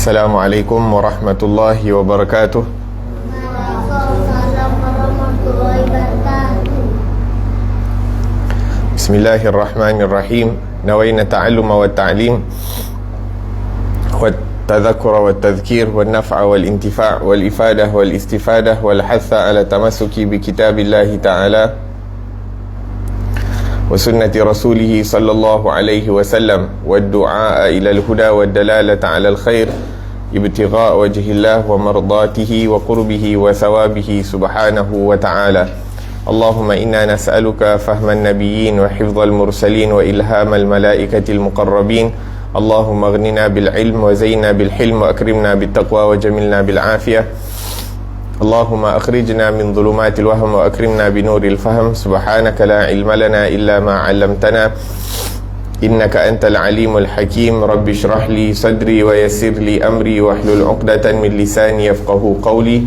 Assalamualaikum warahmatullahi wabarakatuh. Waalaikumsalam warahmatullahi wabarakatuh. Bismillahirrahmanirrahim. Nawayna ta'alluma wa ta'lim wa tadhakkura wa tadhkir wa naf'a wal intifa' wal ifadah wal istifadah wal hatha ala tamassuki bi kitabillahi ta'ala wa sunnati rasulih sallallahu alaihi wasallam wa du'a ila al-huda wa dalalata ala al-khair ibtigha' wajhillah wa mardatihi wa qurbihi wa thawabihi subhanahu wa ta'ala. Allahumma inna nas'aluka fahman nabiyyin wa hifdhal mursalin wa ilhamal malaikatil muqarrabin. Allahumma aghnina bil ilm wa zayyinna bil hilm wa akrimna bit taqwa wa jamilna bil afiyah. Allahumma akhrijna min dhulumatil wahm wa akrimna bi nuril fahm. Subhanaka la ilma lana illa ma 'allamtana innaka antal alimul hakim. Rabbi shrah li sadri wa yassir li amri wahlul 'uqdatan min lisani yafqahu qawli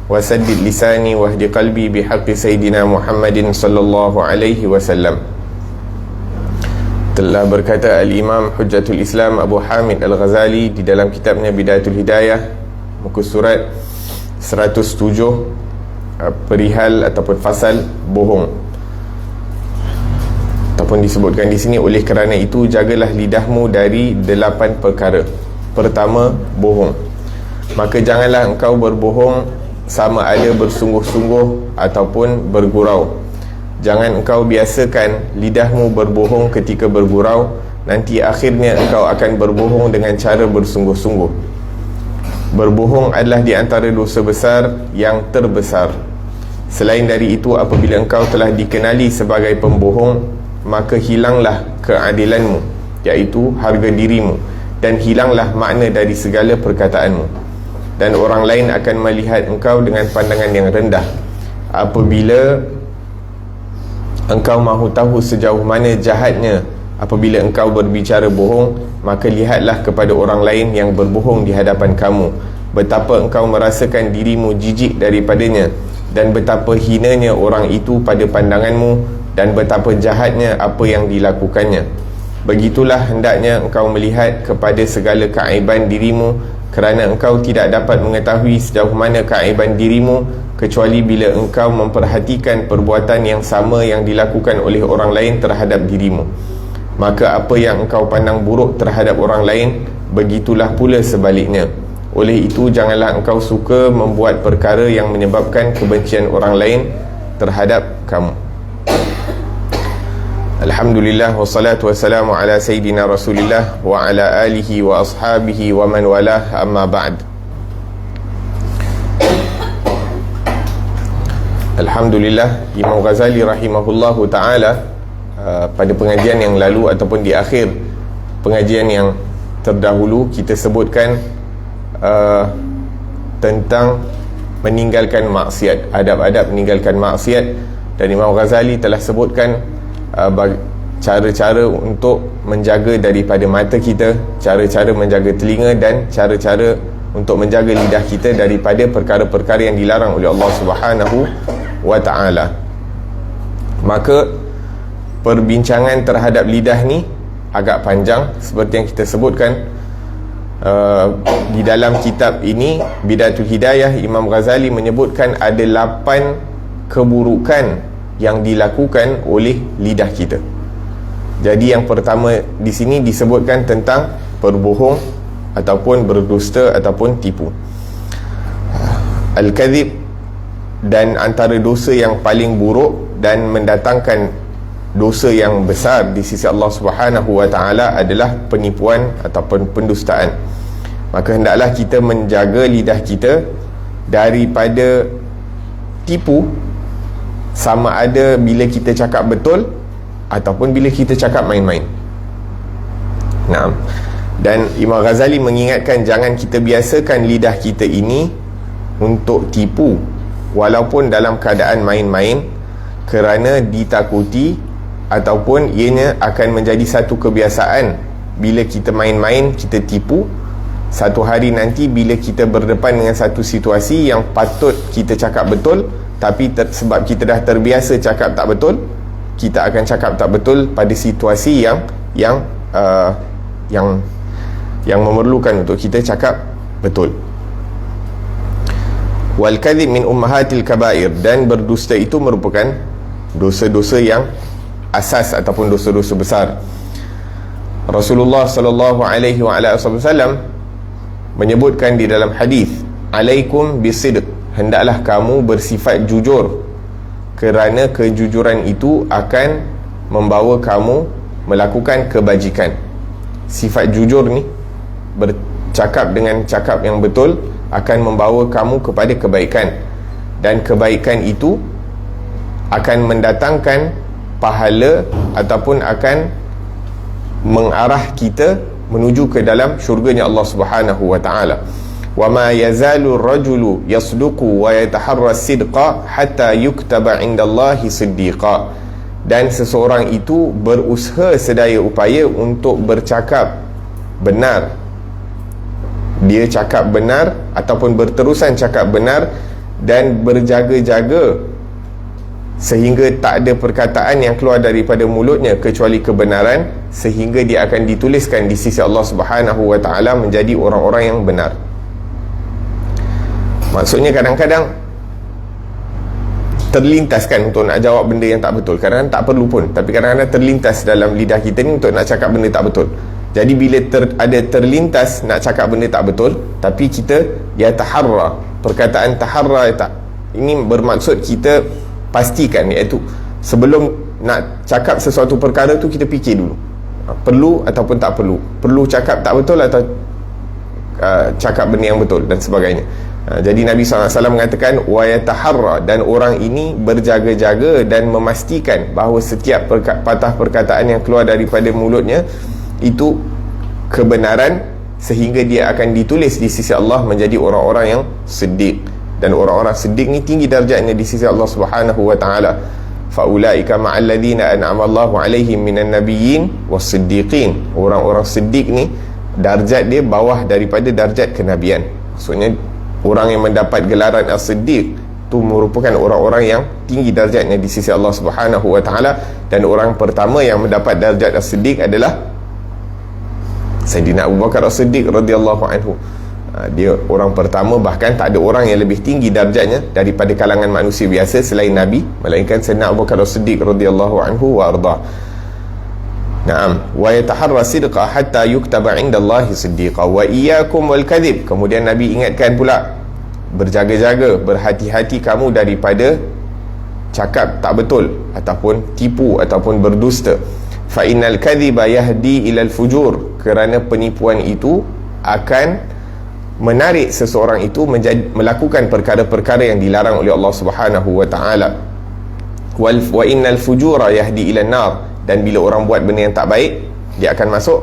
wa saddid lisani wahdi qalbi bihaqqi sayyidina Muhammadin sallallahu alaihi wasallam. Telah berkata al-Imam Hujjatul Islam Abu Hamid Al-Ghazali di dalam kitabnya Bidayatul Hidayah, muka surat 107, perihal ataupun fasal bohong, ataupun disebutkan di sini, oleh kerana itu jagalah lidahmu dari 8 perkara. Pertama, bohong. Maka janganlah engkau berbohong sama ada bersungguh-sungguh ataupun bergurau. Jangan engkau biasakan lidahmu berbohong ketika bergurau, nanti akhirnya engkau akan berbohong dengan cara bersungguh-sungguh. Berbohong adalah di antara dosa besar yang terbesar. Selain dari itu, apabila engkau telah dikenali sebagai pembohong, maka hilanglah keadilanmu, iaitu harga dirimu, dan hilanglah makna dari segala perkataanmu, dan orang lain akan melihat engkau dengan pandangan yang rendah. Apabila engkau mahu tahu sejauh mana jahatnya apabila engkau berbicara bohong, maka lihatlah kepada orang lain yang berbohong di hadapan kamu, betapa engkau merasakan dirimu jijik daripadanya, dan betapa hinanya orang itu pada pandanganmu, dan betapa jahatnya apa yang dilakukannya. Begitulah hendaknya engkau melihat kepada segala keaiban dirimu, kerana engkau tidak dapat mengetahui sejauh mana keaiban dirimu kecuali bila engkau memperhatikan perbuatan yang sama yang dilakukan oleh orang lain terhadap dirimu. Maka apa yang engkau pandang buruk terhadap orang lain, begitulah pula sebaliknya. Oleh itu, janganlah engkau suka membuat perkara yang menyebabkan kebencian orang lain terhadap kamu. Alhamdulillah, wassalatu wassalamu ala sayyidina Rasulillah wa ala alihi wa ashabihi wa man walah, amma ba'd. Alhamdulillah, Imam Ghazali rahimahullahu ta'ala pada pengajian yang lalu ataupun di akhir pengajian yang terdahulu, kita sebutkan tentang meninggalkan maksiat, adab-adab meninggalkan maksiat, dan Imam Ghazali telah sebutkan cara-cara untuk menjaga daripada mata kita, cara-cara menjaga telinga, dan cara-cara untuk menjaga lidah kita daripada perkara-perkara yang dilarang oleh Allah Subhanahu wa ta'ala. Maka perbincangan terhadap lidah ni agak panjang, seperti yang kita sebutkan di dalam kitab ini Bidayatul Hidayah. Imam Ghazali menyebutkan ada 8 keburukan yang dilakukan oleh lidah kita. Jadi yang pertama di sini disebutkan tentang berbohong ataupun berdusta ataupun tipu, al-kadhib, dan antara dosa yang paling buruk dan mendatangkan dosa yang besar di sisi Allah Subhanahu wa ta'ala adalah penipuan ataupun pendustaan. Maka hendaklah kita menjaga lidah kita daripada tipu, sama ada bila kita cakap betul ataupun bila kita cakap main-main. Nah, dan Imam Ghazali mengingatkan jangan kita biasakan lidah kita ini untuk tipu walaupun dalam keadaan main-main, kerana ditakuti ataupun ianya akan menjadi satu kebiasaan. Bila kita main-main, kita tipu, satu hari nanti bila kita berdepan dengan satu situasi yang patut kita cakap betul, tapi sebab kita dah terbiasa cakap tak betul, kita akan cakap tak betul pada situasi yang memerlukan untuk kita cakap betul. Wal kadhib min ummahatil kabair, dan berdusta itu merupakan dosa-dosa yang asas ataupun dosa-dosa besar. Rasulullah sallallahu alaihi wasallam menyebutkan di dalam hadis, alaikum bisidq, hendaklah kamu bersifat jujur, kerana kejujuran itu akan membawa kamu melakukan kebajikan. Sifat jujur ni, bercakap dengan cakap yang betul, akan membawa kamu kepada kebaikan, dan kebaikan itu akan mendatangkan pahala ataupun akan mengarah kita menuju ke dalam syurganya Allah Subhanahu wa taala. Wa ma yazalu ar-rajulu yasduqu wa yataharra as-sidqa hatta yuktaba 'indallahi siddiqa. Dan seseorang itu berusaha sedaya upaya untuk bercakap benar. Dia cakap benar ataupun berterusan cakap benar dan berjaga-jaga sehingga tak ada perkataan yang keluar daripada mulutnya kecuali kebenaran, sehingga dia akan dituliskan di sisi Allah Subhanahu wa taala menjadi orang-orang yang benar. Maksudnya kadang-kadang terlintas kan untuk nak jawab benda yang tak betul. Kadang-kadang tak perlu pun, tapi kadang-kadang terlintas dalam lidah kita ni untuk nak cakap benda tak betul. Jadi bila ada terlintas nak cakap benda tak betul, tapi kita taharra, perkataan taharra ini bermaksud kita pastikan, iaitu sebelum nak cakap sesuatu perkara tu kita fikir dulu, perlu ataupun tak perlu, perlu cakap tak betul atau cakap benda yang betul dan sebagainya. Jadi Nabi SAW mengatakan wa yataharra, dan orang ini berjaga-jaga dan memastikan bahawa setiap patah perkataan yang keluar daripada mulutnya itu kebenaran, sehingga dia akan ditulis di sisi Allah menjadi orang-orang yang siddiq. Dan orang-orang siddiq ni tinggi darjatnya di sisi Allah Subhanahu wa taala. Faulaika ma'al ladzina an'ama Allahu 'alaihim minan nabiyyin was-siddiqin. Orang-orang siddiq ni darjat dia bawah daripada darjat kenabian. Maksudnya orang yang mendapat gelaran as-siddiq tu merupakan orang-orang yang tinggi darjatnya di sisi Allah Subhanahu wa taala. Dan orang pertama yang mendapat darjat as-siddiq adalah Sayyidina Abu Bakar as-Siddiq radhiyallahu anhu. Dia orang pertama, bahkan tak ada orang yang lebih tinggi darjatnya daripada kalangan manusia biasa selain Nabi, melainkan Sayyidina Abu Bakar as-Siddiq radhiyallahu anhu wa arda. Naam, wa yataharra sidqa hatta yuktaba 'indallahi siddiqa wa iyyakum wal kadhib. Kemudian Nabi ingatkan pula, berjaga-jaga, berhati-hati kamu daripada cakap tak betul ataupun tipu ataupun berdusta. Fa innal kadhiba yahdi ilal fujur, kerana penipuan itu akan menarik seseorang itu melakukan perkara-perkara yang dilarang oleh Allah Subhanahu wa taala. Wa innal fujura yahdi ilan nar, dan bila orang buat benda yang tak baik, dia akan masuk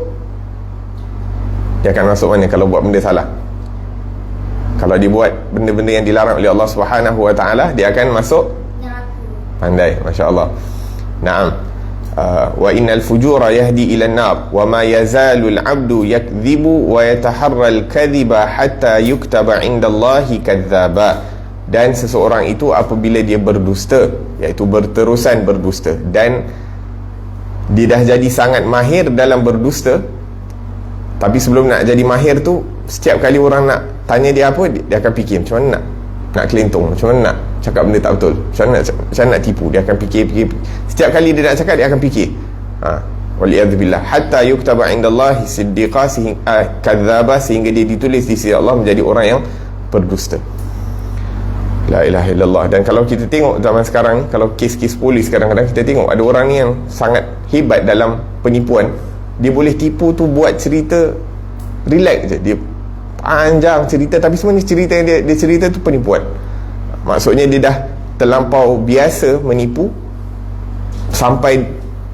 mana kalau buat benda salah? Kalau dia buat benda-benda yang dilarang oleh Allah Subhanahu wa taala, dia akan masuk neraka. Pandai, masya-Allah. Naam. Wa innal fujura yahdi ila an-nar wa ma yazalu al-'abdu yakdhibu wa yataharra al-kadhiba hatta yuktaba 'indallahi kadzdzaba. Dan seseorang itu apabila dia berdusta, iaitu berterusan berdusta, dan dia dah jadi sangat mahir dalam berdusta, tapi sebelum nak jadi mahir tu, setiap kali orang nak tanya dia apa, dia akan fikir macam mana nak kelentong, macam mana nak cakap benda tak betul, macam mana nak tipu. Dia akan fikir. Setiap kali dia nak cakap, dia akan fikir. Waliyadzubillah, hatta yuktaba 'indallahi siddiqa, kadzdzaba, sehingga dia ditulis di sisi Allah menjadi orang yang berdusta. La ilaha illallah. Dan kalau kita tengok zaman sekarang ni, kalau kes-kes polis, kadang-kadang kita tengok ada orang ni yang sangat hebat dalam penipuan. Dia boleh tipu tu buat cerita relax je, dia panjang cerita, tapi sebenarnya cerita yang dia cerita tu penipuan. Maksudnya dia dah terlampau biasa menipu sampai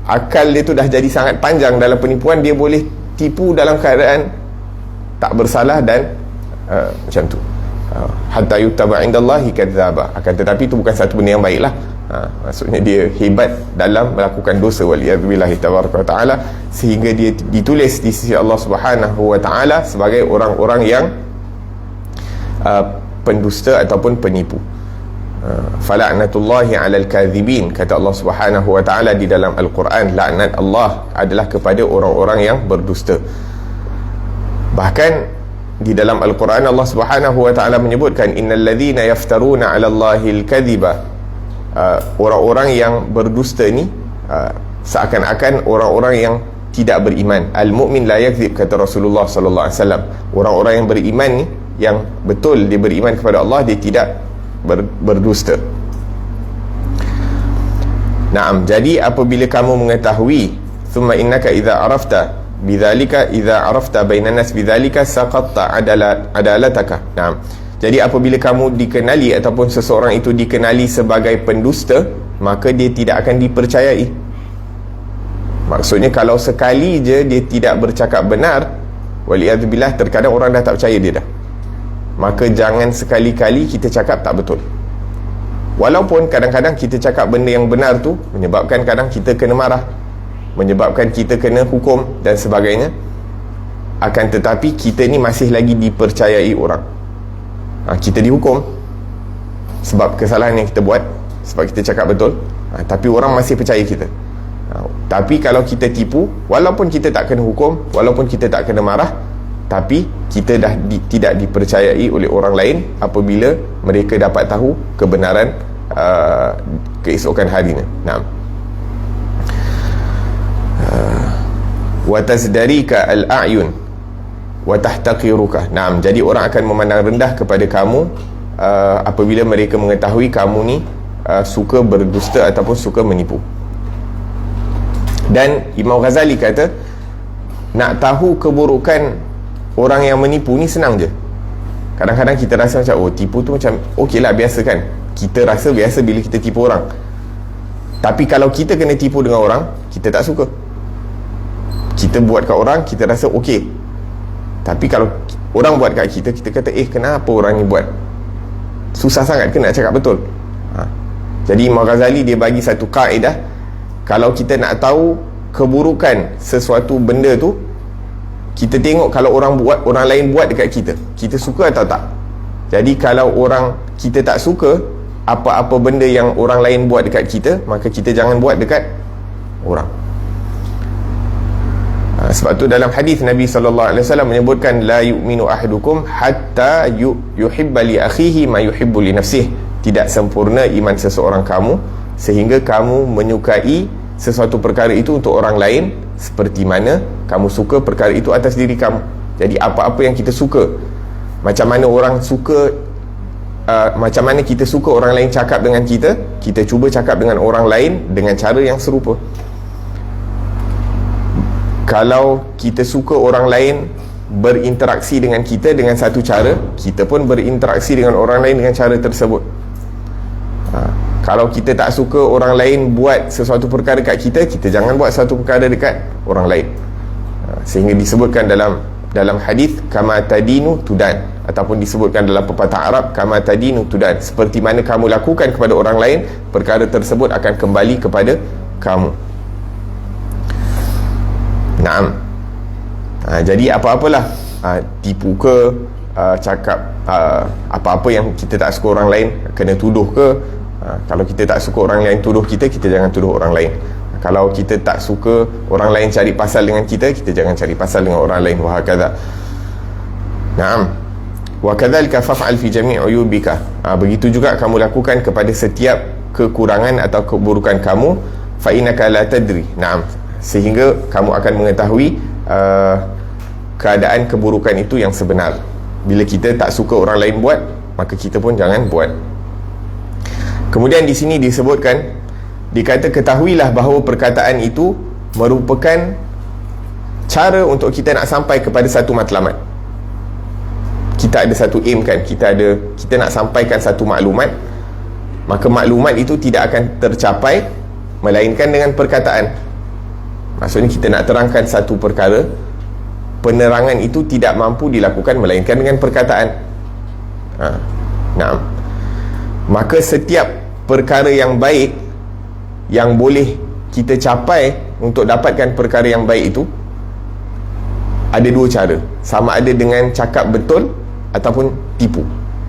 akal dia tu dah jadi sangat panjang dalam penipuan. Dia boleh tipu dalam keadaan tak bersalah dan macam tu. Hatta yuktaba 'indallahi kadzdzaba. Akan tetapi itu bukan satu benda yang baiklah. Maksudnya dia hebat dalam melakukan dosa, waliyadzubillahi tabaraka wa taala, sehingga dia ditulis di sisi Allah Subhanahu wa taala sebagai orang-orang yang pendusta ataupun penipu. Fala'natullahi 'alal kadzibin, kata Allah Subhanahu wa taala di dalam Al-Quran, laknat Allah adalah kepada orang-orang yang berdusta. Bahkan di dalam Al-Quran Allah Subhanahu wa taala menyebutkan innal ladzina yaftaruna 'ala Allahil kadhiba, orang-orang yang berdusta ni seakan-akan orang-orang yang tidak beriman. Al-mu'min la yakdzib, kata Rasulullah sallallahu alaihi wasallam. Orang-orang yang beriman ni, yang betul dia beriman kepada Allah, dia tidak berdusta. Naam, jadi apabila kamu mengetahui, thumma innaka idza arafta bidzalika, idza arafta bainan nas bidzalika saqatta adalataka. Naam, jadi apabila kamu dikenali ataupun seseorang itu dikenali sebagai pendusta, maka dia tidak akan dipercayai. Maksudnya kalau sekali je dia tidak bercakap benar, wali'adzubillah, terkadang orang dah tak percaya dia dah. Maka jangan sekali-kali kita cakap tak betul. Walaupun kadang-kadang kita cakap benda yang benar tu menyebabkan kadang kita kena marah, menyebabkan kita kena hukum dan sebagainya, akan tetapi kita ni masih lagi dipercayai orang. Kita dihukum sebab kesalahan yang kita buat, sebab kita cakap betul, tapi orang masih percaya kita. Tapi kalau kita tipu, walaupun kita tak kena hukum, walaupun kita tak kena marah, tapi kita dah tidak dipercayai oleh orang lain apabila mereka dapat tahu kebenaran keesokan harinya. Naam. Wa tazdarika al-a'yun wa tahtaqiruka. Naam, jadi orang akan memandang rendah kepada kamu apabila mereka mengetahui kamu ni suka berdusta ataupun suka menipu. Dan Imam Ghazali kata, nak tahu keburukan orang yang menipu ni senang je. Kadang-kadang kita rasa macam, oh tipu tu macam okey lah, biasa kan. Kita rasa biasa bila kita tipu orang. Tapi kalau kita kena tipu dengan orang, kita tak suka. Kita buat kat orang, kita rasa okey. Tapi kalau orang buat kat kita, kita kata, kenapa orang ni buat? Susah sangat ke nak cakap betul? Jadi Imam Ghazali dia bagi satu kaedah, kalau kita nak tahu keburukan sesuatu benda tu, kita tengok kalau orang lain buat dekat kita, kita suka atau tak. Jadi kalau kita tak suka apa-apa benda yang orang lain buat dekat kita, maka kita jangan buat dekat orang. Sebab tu dalam hadis Nabi SAW menyebutkan, la yu'minu ahadukum hatta yuhibba li akhihi ma yuhibbu li nafsihi. Tidak sempurna iman seseorang kamu sehingga kamu menyukai sesuatu perkara itu untuk orang lain seperti mana kamu suka perkara itu atas diri kamu. Jadi apa-apa yang kita suka, macam mana orang suka, macam mana kita suka orang lain cakap dengan kita, kita cuba cakap dengan orang lain dengan cara yang serupa. Kalau kita suka orang lain berinteraksi dengan kita dengan satu cara, kita pun berinteraksi dengan orang lain dengan cara tersebut. Kalau kita tak suka orang lain buat sesuatu perkara kat kita, kita jangan buat sesuatu perkara dekat orang lain. Sehingga disebutkan dalam hadis, kama tadinu tudan, ataupun disebutkan dalam pepatah Arab, kama tadinu tudan, seperti mana kamu lakukan kepada orang lain, perkara tersebut akan kembali kepada kamu. Naam. Jadi apa-apalah, tipu ke, cakap apa-apa yang kita tak suka orang lain, kena tuduh ke, kalau kita tak suka orang lain tuduh kita, kita jangan tuduh orang lain. Kalau kita tak suka orang lain cari pasal dengan kita, kita jangan cari pasal dengan orang lain. Wa hakadha. Naam. Wa kadzalika fa'al fi jami' uyubika. Begitu juga kamu lakukan kepada setiap kekurangan atau keburukan kamu. Fa innaka la tadri. Naam. Sehingga kamu akan mengetahui keadaan keburukan itu yang sebenar. Bila kita tak suka orang lain buat, maka kita pun jangan buat. Kemudian di sini disebutkan, dikata ketahuilah bahawa perkataan itu merupakan cara untuk kita nak sampai kepada satu matlamat. Kita ada satu aim kan, kita nak sampaikan satu maklumat, maka maklumat itu tidak akan tercapai melainkan dengan perkataan. Maksudnya kita nak terangkan satu perkara, penerangan itu tidak mampu dilakukan melainkan dengan perkataan. Nah, maka setiap perkara yang baik yang boleh kita capai untuk dapatkan perkara yang baik itu, ada dua cara. Sama ada dengan cakap betul ataupun tipu.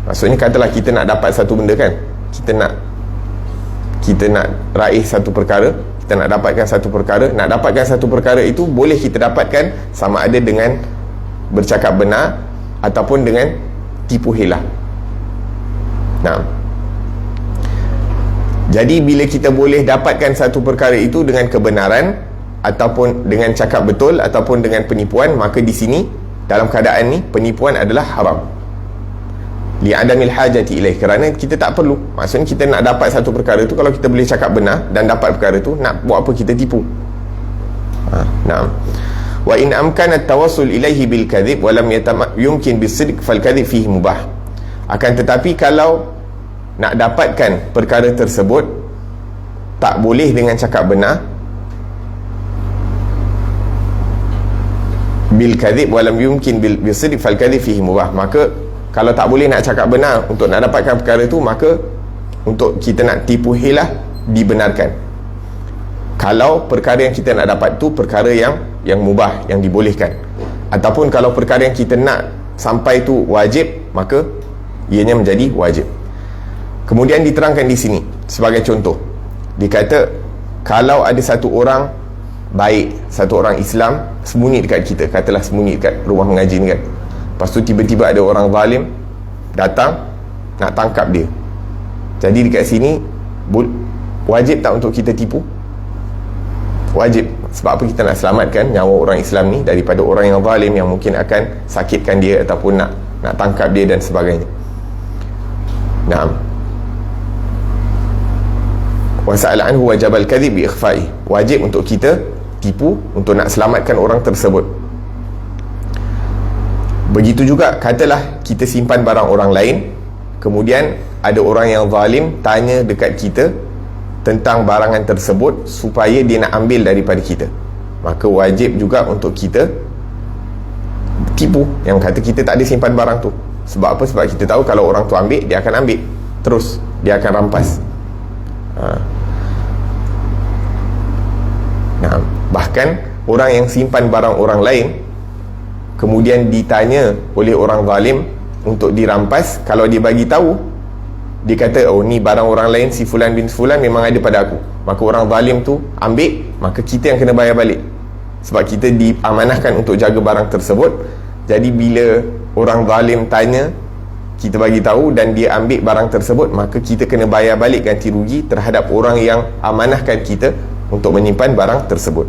Maksudnya katalah kita nak dapat satu benda kan, kita nak raih satu perkara, kita nak dapatkan satu perkara. Nak dapatkan satu perkara itu boleh kita dapatkan sama ada dengan bercakap benar ataupun dengan tipu helah. Nah, jadi bila kita boleh dapatkan satu perkara itu dengan kebenaran ataupun dengan cakap betul ataupun dengan penipuan, maka di sini dalam keadaan ni penipuan adalah haram. Li'adamil hajati ilaih, kerana kita tak perlu. Maksudnya kita nak dapat satu perkara tu, kalau kita boleh cakap benar dan dapat perkara tu, nak buat apa kita tipu? Naam. Wa in amkana at-tawassul ilaihi bil kadhib wa lam yumkin bis-sidq fal kadhib fihi mubah. Akan tetapi kalau nak dapatkan perkara tersebut tak boleh dengan cakap benar, bil kadhib wa lam yumkin bis-sidq fal kadhib fihi mubah, maka kalau tak boleh nak cakap benar untuk nak dapatkan perkara tu, maka untuk kita nak tipu helah dibenarkan. Kalau perkara yang kita nak dapat tu perkara yang mubah, yang dibolehkan. Ataupun kalau perkara yang kita nak sampai tu wajib, maka ianya menjadi wajib. Kemudian diterangkan di sini sebagai contoh, dikata kalau ada satu orang baik, satu orang Islam sembunyi dekat kita, katalah sembunyi dekat rumah mengaji ni kan, lepas tu tiba-tiba ada orang zalim datang nak tangkap dia. Jadi dekat sini wajib tak untuk kita tipu? Wajib. Sebab apa? Kita nak selamatkan nyawa orang Islam ni daripada orang yang zalim yang mungkin akan sakitkan dia ataupun nak tangkap dia dan sebagainya. Naam. Wa sa'ala anhu wajibal kadhib bi ikhfa'i, wajib untuk kita tipu untuk nak selamatkan orang tersebut. Begitu juga katalah kita simpan barang orang lain, kemudian ada orang yang zalim tanya dekat kita tentang barangan tersebut supaya dia nak ambil daripada kita, maka wajib juga untuk kita tipu, yang kata kita tak ada simpan barang tu. Sebab apa? Sebab kita tahu kalau orang tu ambil, dia akan ambil terus, dia akan rampas. Nah, bahkan orang yang simpan barang orang lain kemudian ditanya oleh orang zalim untuk dirampas, kalau dia bagi tahu, dia kata, oh ni barang orang lain, si fulan bin fulan memang ada pada aku, maka orang zalim tu ambil, maka kita yang kena bayar balik. Sebab kita diamanahkan untuk jaga barang tersebut. Jadi bila orang zalim tanya, kita bagi tahu dan dia ambil barang tersebut, maka kita kena bayar balik ganti rugi terhadap orang yang amanahkan kita untuk menyimpan barang tersebut.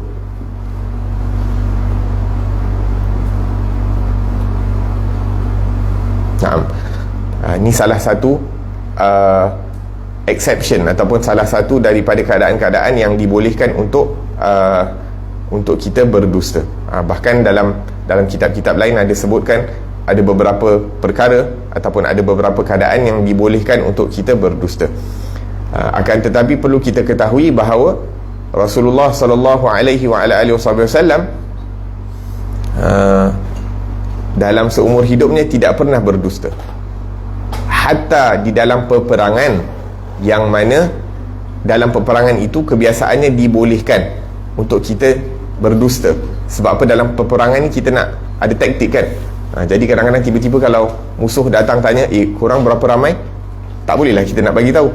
Ini salah satu exception ataupun salah satu daripada keadaan-keadaan yang dibolehkan untuk kita berdusta. Bahkan dalam kitab-kitab lain ada sebutkan ada beberapa perkara ataupun ada beberapa keadaan yang dibolehkan untuk kita berdusta. Akan tetapi perlu kita ketahui bahawa Rasulullah sallallahu alaihi wasallam dalam seumur hidupnya tidak pernah berdusta. Hatta di dalam peperangan, yang mana dalam peperangan itu kebiasaannya dibolehkan untuk kita berdusta. Sebab apa? Dalam peperangan ni kita nak ada taktik kan. Jadi kadang-kadang tiba-tiba kalau musuh datang tanya, korang berapa ramai? Tak bolehlah kita nak bagi tahu.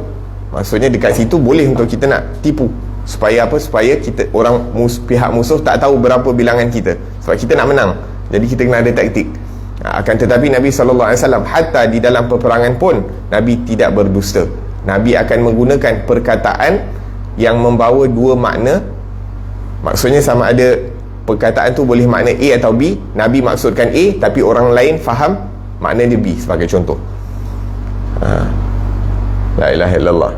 Maksudnya dekat situ boleh untuk kita nak tipu. Supaya apa? Supaya kita, pihak musuh tak tahu berapa bilangan kita. Sebab kita nak menang. Jadi kita kena ada taktik. Akan tetapi Nabi SAW hatta di dalam peperangan pun Nabi tidak berdusta. Nabi akan menggunakan perkataan yang membawa dua makna. Maksudnya sama ada perkataan tu boleh makna A atau B. Nabi maksudkan A tapi orang lain faham makna dia B, sebagai contoh. La ilaha illallah.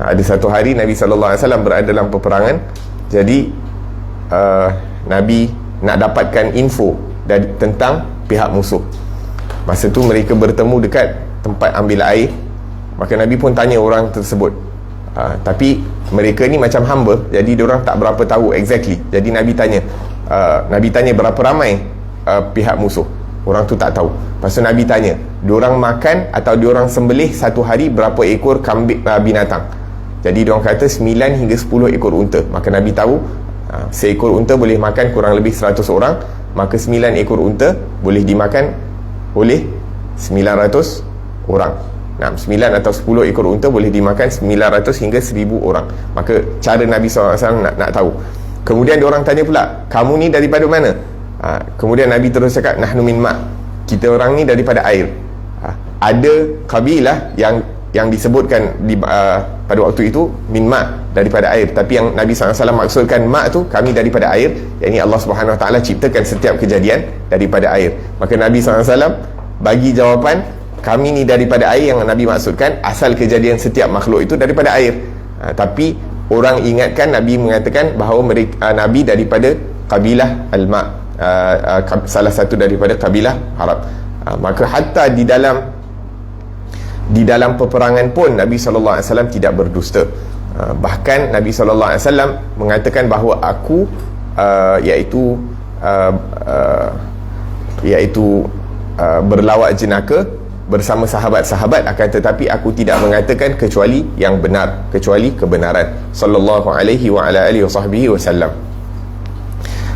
Ada satu hari Nabi SAW berada dalam peperangan. Jadi Nabi nak dapatkan info tentang pihak musuh. Masa tu mereka bertemu dekat tempat ambil air, maka Nabi pun tanya orang tersebut. Tapi mereka ni macam hamba, jadi diorang tak berapa tahu exactly. Jadi Nabi tanya berapa ramai pihak musuh. Orang tu tak tahu. Lepas tu Nabi tanya, diorang makan atau diorang sembelih satu hari berapa ekor kambing, binatang. Jadi diorang kata 9 hingga 10 ekor unta. Maka Nabi tahu seekor unta boleh makan kurang lebih 100 orang, maka 9 ekor unta boleh dimakan oleh 900 orang. 9 atau 10 ekor unta boleh dimakan 900 hingga 1000 orang. Maka cara Nabi SAW nak tahu. Kemudian diorang tanya pula, kamu ni daripada mana? Kemudian Nabi terus cakap, nahnu min ma', kita orang ni daripada air. Ada kabilah yang disebutkan pada waktu itu min ma', daripada air, tapi yang Nabi SAW maksudkan ma' tu kami daripada air, yakni Allah Subhanahu Wa Taala ciptakan setiap kejadian daripada air. Maka Nabi SAW bagi jawapan kami ni daripada air, yang Nabi maksudkan asal kejadian setiap makhluk itu daripada air. Tapi orang ingatkan Nabi mengatakan bahawa mereka, Nabi daripada kabilah al-ma', salah satu daripada kabilah Arab. Maka hatta di dalam peperangan pun Nabi SAW tidak berdusta. Bahkan Nabi SAW mengatakan bahawa aku iaitu berlawat jenaka bersama sahabat-sahabat, akan tetapi aku tidak mengatakan kecuali yang benar, kecuali kebenaran. Sallallahu alaihi wa ala alihi wasallam.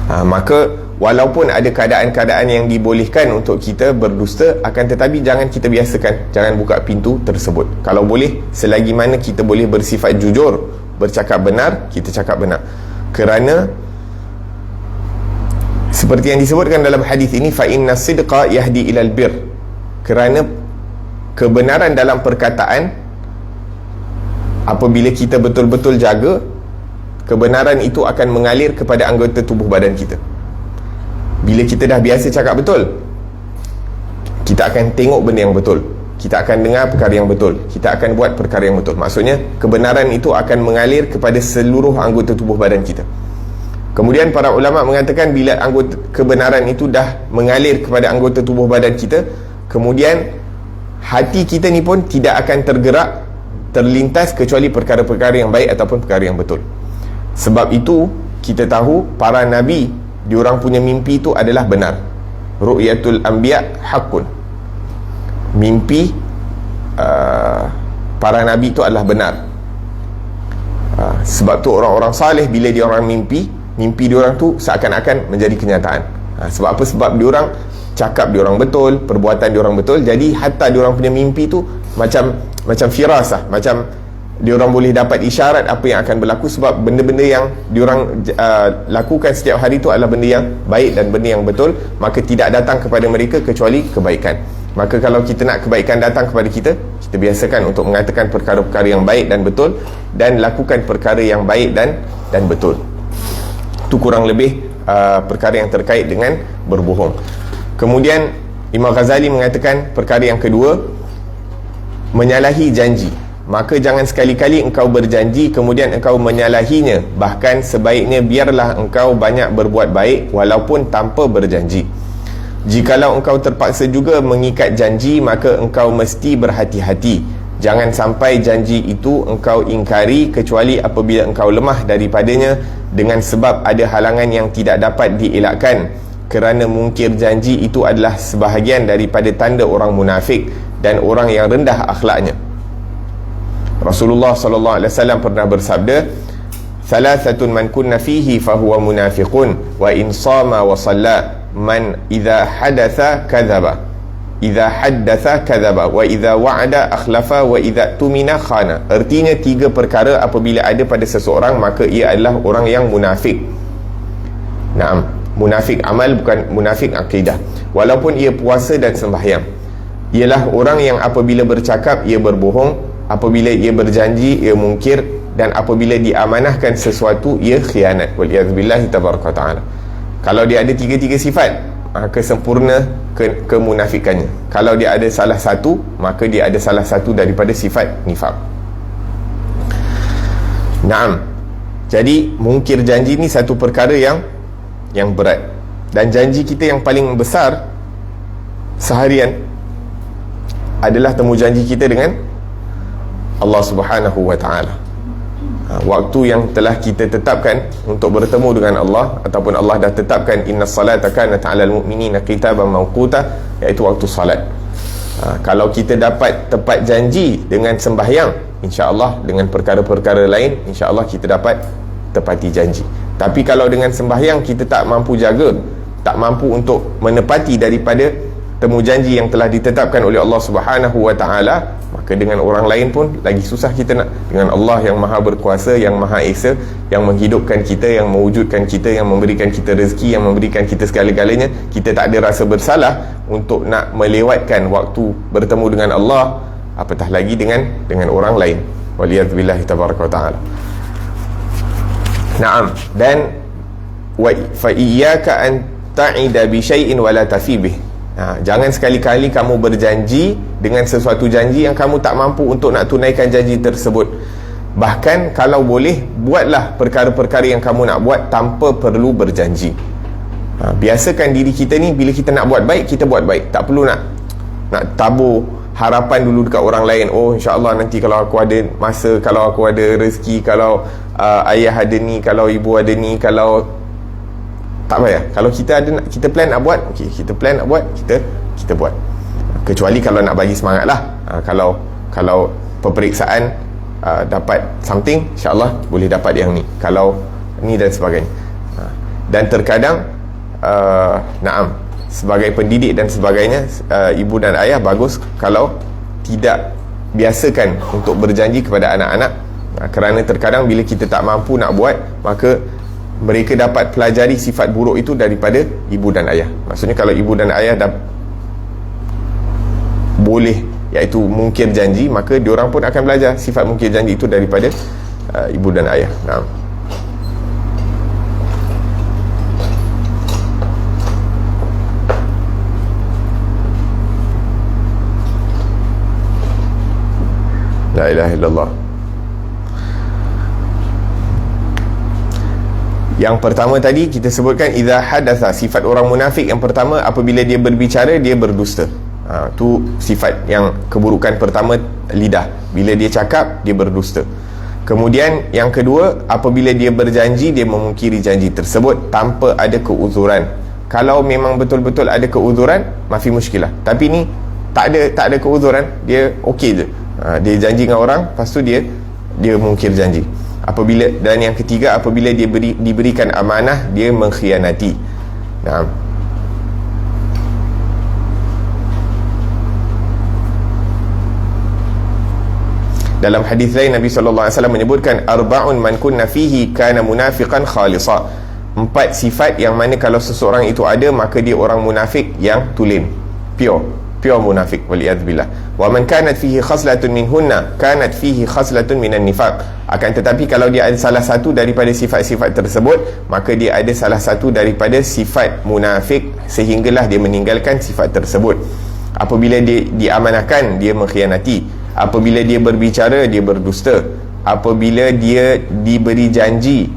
Maka walaupun ada keadaan-keadaan yang dibolehkan untuk kita berdusta, akan tetapi jangan kita biasakan, jangan buka pintu tersebut. Kalau boleh, selagi mana kita boleh bersifat jujur, bercakap benar, kita cakap benar. Kerana seperti yang disebutkan dalam hadis ini, fa inna sidqa yahdi ilal bir. Kerana kebenaran dalam perkataan, apabila kita betul-betul jaga, kebenaran itu akan mengalir kepada anggota tubuh badan kita. Bila kita dah biasa cakap betul, kita akan tengok benda yang betul, kita akan dengar perkara yang betul, kita akan buat perkara yang betul. Maksudnya kebenaran itu akan mengalir kepada seluruh anggota tubuh badan kita. Kemudian para ulama mengatakan bila kebenaran itu dah mengalir kepada anggota tubuh badan kita, kemudian hati kita ni pun tidak akan terlintas kecuali perkara-perkara yang baik ataupun perkara yang betul. Sebab itu kita tahu para nabi, diorang punya mimpi itu adalah benar. Ru'yatul anbiya haqqun. Mimpi para nabi itu adalah benar. Sebab tu orang-orang saleh bila diorang mimpi diorang tu seakan-akan menjadi kenyataan. Sebab apa? Sebab diorang cakap diorang betul, perbuatan diorang betul. Jadi hatta diorang punya mimpi tu macam firasah, macam diorang boleh dapat isyarat apa yang akan berlaku, sebab benda-benda yang diorang lakukan setiap hari itu adalah benda yang baik dan benda yang betul. Maka tidak datang kepada mereka kecuali kebaikan. Maka kalau kita nak kebaikan datang kepada kita, kita biasakan untuk mengatakan perkara-perkara yang baik dan betul, dan lakukan perkara yang baik dan betul. Itu kurang lebih perkara yang terkait dengan berbohong. Kemudian Imam Ghazali mengatakan perkara yang kedua, menyalahi janji. Maka jangan sekali-kali engkau berjanji kemudian engkau menyalahinya. Bahkan sebaiknya biarlah engkau banyak berbuat baik walaupun tanpa berjanji. Jikalau engkau terpaksa juga mengikat janji, maka engkau mesti berhati-hati. Jangan sampai janji itu engkau ingkari kecuali apabila engkau lemah daripadanya dengan sebab ada halangan yang tidak dapat dielakkan. Kerana mungkir janji itu adalah sebahagian daripada tanda orang munafik dan orang yang rendah akhlaknya. Rasulullah sallallahu alaihi wasallam pernah bersabda, "Thalathatun man kunna fihi fahuwa munafiqun wa in sama wa shalla man idza hadatha kadzaba idza haddatha kadzaba wa idza wa'ada akhlafa wa idza tumina khana." Artinya tiga perkara apabila ada pada seseorang, maka ia adalah orang yang munafik. Naam, munafik amal, bukan munafik akidah. Walaupun ia puasa dan sembahyang, ialah orang yang apabila bercakap ia berbohong, apabila ia berjanji ia mungkir, dan apabila diamanahkan sesuatu ia khianat. Waliyadzubillahi tabaraka ta'ala. Kalau dia ada tiga-tiga sifat, maka sempurna kemunafikannya. Kalau dia ada salah satu, maka dia ada salah satu daripada sifat nifaq. Naam. Jadi mungkir janji ni satu perkara yang berat. Dan janji kita yang paling besar seharian adalah temu janji kita dengan Allah Subhanahu wa ta'ala. Waktu yang telah kita tetapkan untuk bertemu dengan Allah, ataupun Allah dah tetapkan inna salata kanat 'alal mu'minina kitaban mawquta, iaitu waktu salat. Kalau kita dapat tepat janji dengan sembahyang, insya-Allah dengan perkara-perkara lain, insya-Allah kita dapat tepati janji. Tapi kalau dengan sembahyang kita tak mampu jaga, tak mampu untuk menepati daripada temu janji yang telah ditetapkan oleh Allah Subhanahu wa taala, maka dengan orang lain pun lagi susah kita nak. Dengan Allah yang maha berkuasa, yang maha esa, yang menghidupkan kita, yang mewujudkan kita, yang memberikan kita rezeki, yang memberikan kita segala-galanya, kita tak ada rasa bersalah untuk nak melewatkan waktu bertemu dengan Allah, apatah lagi dengan orang lain. Waliyadzubillahi tabaraka wa ta'ala. Naam. Dan fa iyyaka an ta'ida bi syai'in wa la tafi bih. Jangan sekali-kali kamu berjanji dengan sesuatu janji yang kamu tak mampu untuk nak tunaikan janji tersebut. Bahkan kalau boleh, buatlah perkara-perkara yang kamu nak buat tanpa perlu berjanji. Biasakan diri kita ni, bila kita nak buat baik, kita buat baik. Tak perlu nak tabur harapan dulu dekat orang lain. Oh, insya-Allah nanti kalau aku ada masa, kalau aku ada rezeki, kalau ayah ada ni, kalau ibu ada ni, kalau tak payah. Kalau kita ada, kita plan nak buat, okey, kita plan nak buat, kita buat. Kecuali kalau nak bagi semangat lah. Kalau peperiksaan dapat something, insya-Allah boleh dapat yang ni, kalau ni dan sebagainya. Dan terkadang naam, sebagai pendidik dan sebagainya, ibu dan ayah bagus kalau tidak biasakan untuk berjanji kepada anak-anak, kerana terkadang bila kita tak mampu nak buat, maka mereka dapat pelajari sifat buruk itu daripada ibu dan ayah. Maksudnya kalau ibu dan ayah dah boleh, iaitu mungkir janji, maka diorang pun akan belajar sifat mungkir janji itu daripada ibu dan ayah. Naam. La ilaha illallah. Yang pertama tadi kita sebutkan idza hadatha, sifat orang munafik yang pertama, apabila dia berbicara dia berdusta. Tu sifat yang keburukan pertama, lidah. Bila dia cakap dia berdusta. Kemudian yang kedua, apabila dia berjanji dia memungkiri janji tersebut tanpa ada keuzuran. Kalau memang betul-betul ada keuzuran, mafi muskilah. Tapi ni tak ada keuzuran, dia okey je. Dia janji dengan orang, lepas tu dia mungkir janji. Apabila, dan yang ketiga, apabila dia diberikan amanah dia mengkhianati. Naam. Dalam hadis lain Nabi sallallahu alaihi wasallam menyebutkan arba'un man kunna fihi kana munafiqan khalisa. 4 sifat yang mana kalau seseorang itu ada, maka dia orang munafik yang tulen, pure munafik, waliyadzubillah. Wa man kanat fihi khaslatun minhunna kanat fihi khaslatun minan nifaq. Akan tetapi kalau dia ada salah satu daripada sifat-sifat tersebut, maka dia ada salah satu daripada sifat munafik, sehinggalah dia meninggalkan sifat tersebut. Apabila dia diamanahkan dia mengkhianati, apabila dia berbicara dia berdusta, apabila dia diberi janji,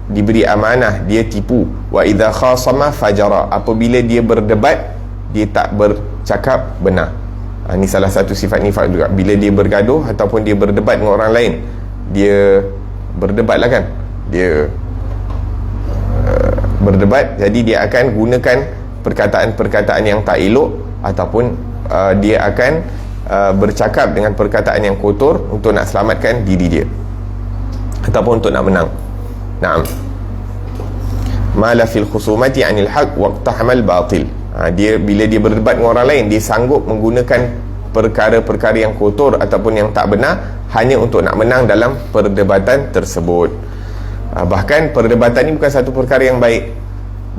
diberi amanah dia tipu, wa idza khasama fajara, apabila dia berdebat dia tak bercakap benar. Ini salah satu sifat nifak juga. Bila dia bergaduh ataupun dia berdebat dengan orang lain, dia berdebat lah kan, dia berdebat, jadi dia akan gunakan perkataan-perkataan yang tak elok, ataupun dia akan bercakap dengan perkataan yang kotor untuk nak selamatkan diri dia ataupun untuk nak menang. Naam. Mala fil khusumati anil haq waqtahamal batil. Dia bila dia berdebat dengan orang lain, dia sanggup menggunakan perkara-perkara yang kotor ataupun yang tak benar hanya untuk nak menang dalam perdebatan tersebut. Bahkan perdebatan ini bukan satu perkara yang baik.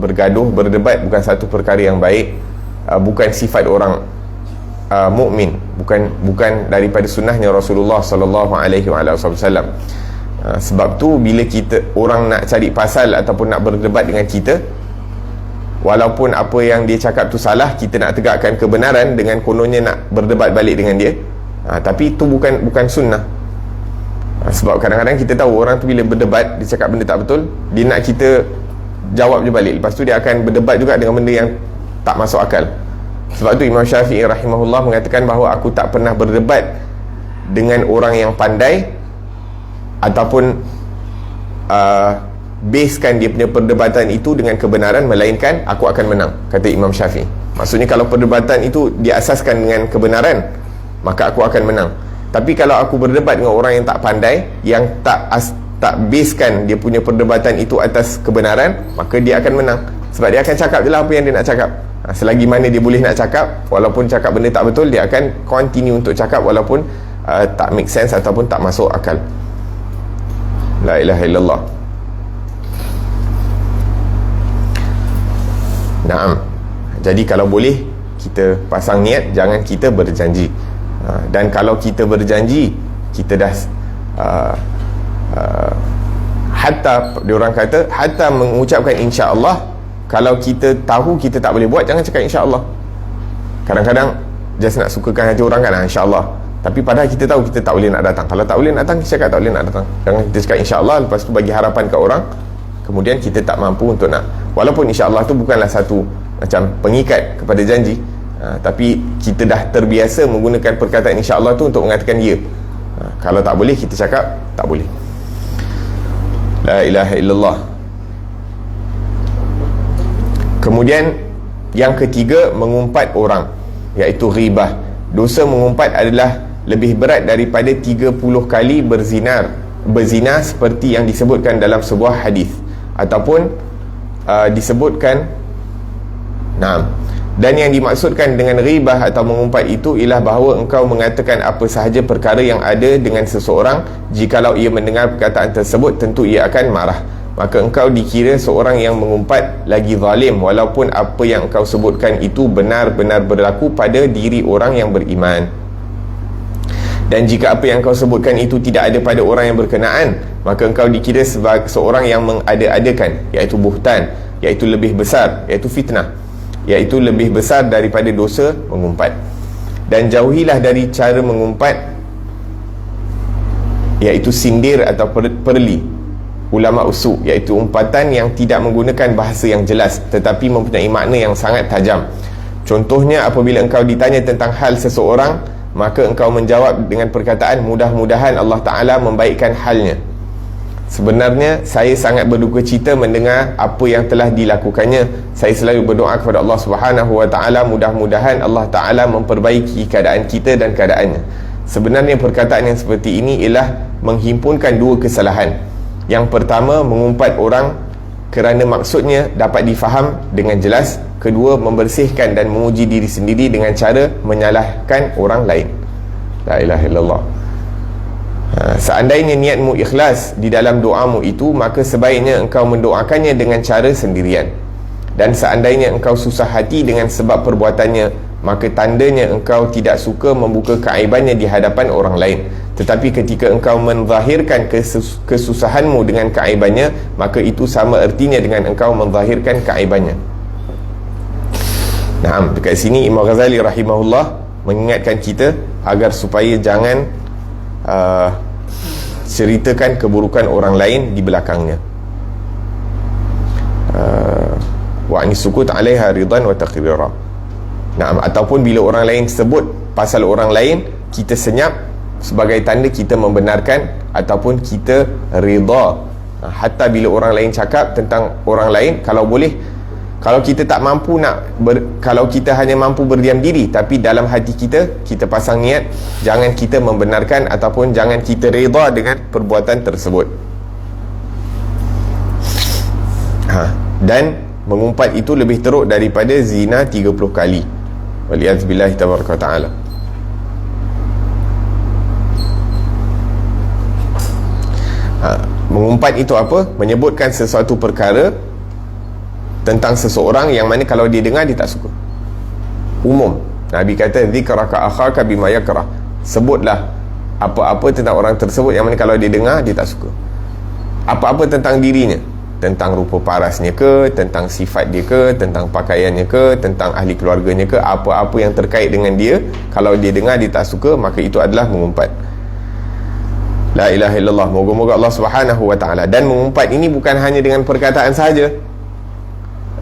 Bergaduh, berdebat bukan satu perkara yang baik. Bukan sifat orang mukmin, bukan daripada sunnahnya Rasulullah sallallahu alaihi wasallam. Sebab tu bila orang nak cari pasal ataupun nak berdebat dengan kita, walaupun apa yang dia cakap tu salah, kita nak tegakkan kebenaran dengan kononnya nak berdebat balik dengan dia, tapi itu bukan sunnah. Sebab kadang-kadang kita tahu orang tu bila berdebat, dia cakap benda tak betul, dia nak kita jawab je balik, lepas tu dia akan berdebat juga dengan benda yang tak masuk akal. Sebab tu Imam Syafi'i rahimahullah mengatakan bahawa aku tak pernah berdebat dengan orang yang pandai ataupun basekan dia punya perdebatan itu dengan kebenaran, melainkan aku akan menang, kata Imam Syafi'i. Maksudnya kalau perdebatan itu diasaskan dengan kebenaran, maka aku akan menang. Tapi kalau aku berdebat dengan orang yang tak pandai, yang tak basekan dia punya perdebatan itu atas kebenaran, maka dia akan menang. Sebab dia akan cakap je lah apa yang dia nak cakap. Selagi mana dia boleh nak cakap, walaupun cakap benda tak betul, dia akan continue untuk cakap walaupun tak make sense ataupun tak masuk akal. La ilaha illallah. Naam. Jadi kalau boleh kita pasang niat, jangan kita berjanji. Dan kalau kita berjanji, kita dah hatta diorang kata hatta mengucapkan insya-Allah, kalau kita tahu kita tak boleh buat, jangan cakap insya-Allah. Kadang-kadang just nak sukakan hati orang kan, insya-Allah. Tapi padahal kita tahu kita tak boleh nak datang. Kalau tak boleh nak datang, kita cakap tak boleh nak datang. Jangan kita cakap insya-Allah, lepas tu bagi harapan kat orang, kemudian kita tak mampu untuk nak. Walaupun insya-Allah tu bukanlah satu macam pengikat kepada janji, tapi kita dah terbiasa menggunakan perkataan insya-Allah tu untuk mengatakan ya. Kalau tak boleh, kita cakap tak boleh. La ilaha illallah. Kemudian yang ketiga, mengumpat orang, iaitu ghibah. Dosa mengumpat adalah lebih berat daripada 30 kali berzina seperti yang disebutkan dalam sebuah hadis, ataupun disebutkan. Dan yang dimaksudkan dengan ghibah atau mengumpat itu ialah bahawa engkau mengatakan apa sahaja perkara yang ada dengan seseorang. Jikalau ia mendengar perkataan tersebut, tentu ia akan marah. Maka engkau dikira seorang yang mengumpat lagi zalim, walaupun apa yang engkau sebutkan itu benar-benar berlaku pada diri orang yang beriman. Dan jika apa yang engkau sebutkan itu tidak ada pada orang yang berkenaan, maka engkau dikira sebagai seorang yang mengada-adakan, iaitu buhtan, iaitu lebih besar, iaitu fitnah, iaitu lebih besar daripada dosa mengumpat. Dan jauhilah dari cara mengumpat, iaitu sindir atau perli ulama usul, iaitu umpatan yang tidak menggunakan bahasa yang jelas tetapi mempunyai makna yang sangat tajam. Contohnya, apabila engkau ditanya tentang hal seseorang, maka engkau menjawab dengan perkataan mudah-mudahan Allah Ta'ala membaikkan halnya. Sebenarnya saya sangat berduka cita mendengar apa yang telah dilakukannya. Saya selalu berdoa kepada Allah Subhanahu Wa Ta'ala, mudah-mudahan Allah Ta'ala memperbaiki keadaan kita dan keadaannya. Sebenarnya perkataan yang seperti ini ialah menghimpunkan dua kesalahan. Yang pertama, mengumpat orang kerana maksudnya dapat difaham dengan jelas. Kedua, membersihkan dan memuji diri sendiri dengan cara menyalahkan orang lain. La ilaha illallah. Seandainya niatmu ikhlas di dalam doamu itu, maka sebaiknya engkau mendoakannya dengan cara sendirian. Dan seandainya engkau susah hati dengan sebab perbuatannya, maka tandanya engkau tidak suka membuka keaibannya di hadapan orang lain. Tetapi ketika engkau menzahirkan kesusahanmu dengan keaibannya, maka itu sama ertinya dengan engkau menzahirkan keaibannya. Dekat sini Imam Ghazali rahimahullah mengingatkan kita agar supaya jangan ceritakan keburukan orang lain di belakangnya. Wa anisukut 'alaiha ridan wa taqdira. Ataupun bila orang lain sebut pasal orang lain, kita senyap sebagai tanda kita membenarkan ataupun kita rida. Hatta bila orang lain cakap tentang orang lain, kalau boleh, kalau kita tak mampu kalau kita hanya mampu berdiam diri, tapi dalam hati kita pasang niat, jangan kita membenarkan ataupun jangan kita rida dengan perbuatan tersebut. Dan mengumpat itu lebih teruk daripada zina 30 kali. Waliyazbillahi tabaraka ta'ala. Mengumpat itu apa? Menyebutkan sesuatu perkara tentang seseorang yang mana kalau dia dengar dia tak suka. Umum, Nabi kata zikraka akhaka bima yakrah. Sebutlah apa-apa tentang orang tersebut yang mana kalau dia dengar dia tak suka. Apa-apa tentang dirinya, tentang rupa parasnya ke, tentang sifat dia ke, tentang pakaiannya ke, tentang ahli keluarganya ke, apa-apa yang terkait dengan dia, kalau dia dengar dia tak suka, maka itu adalah mengumpat. La ilaha illallah. Moga-moga Allah Subhanahu Wa Ta'ala. Dan mengumpat ini bukan hanya dengan perkataan sahaja.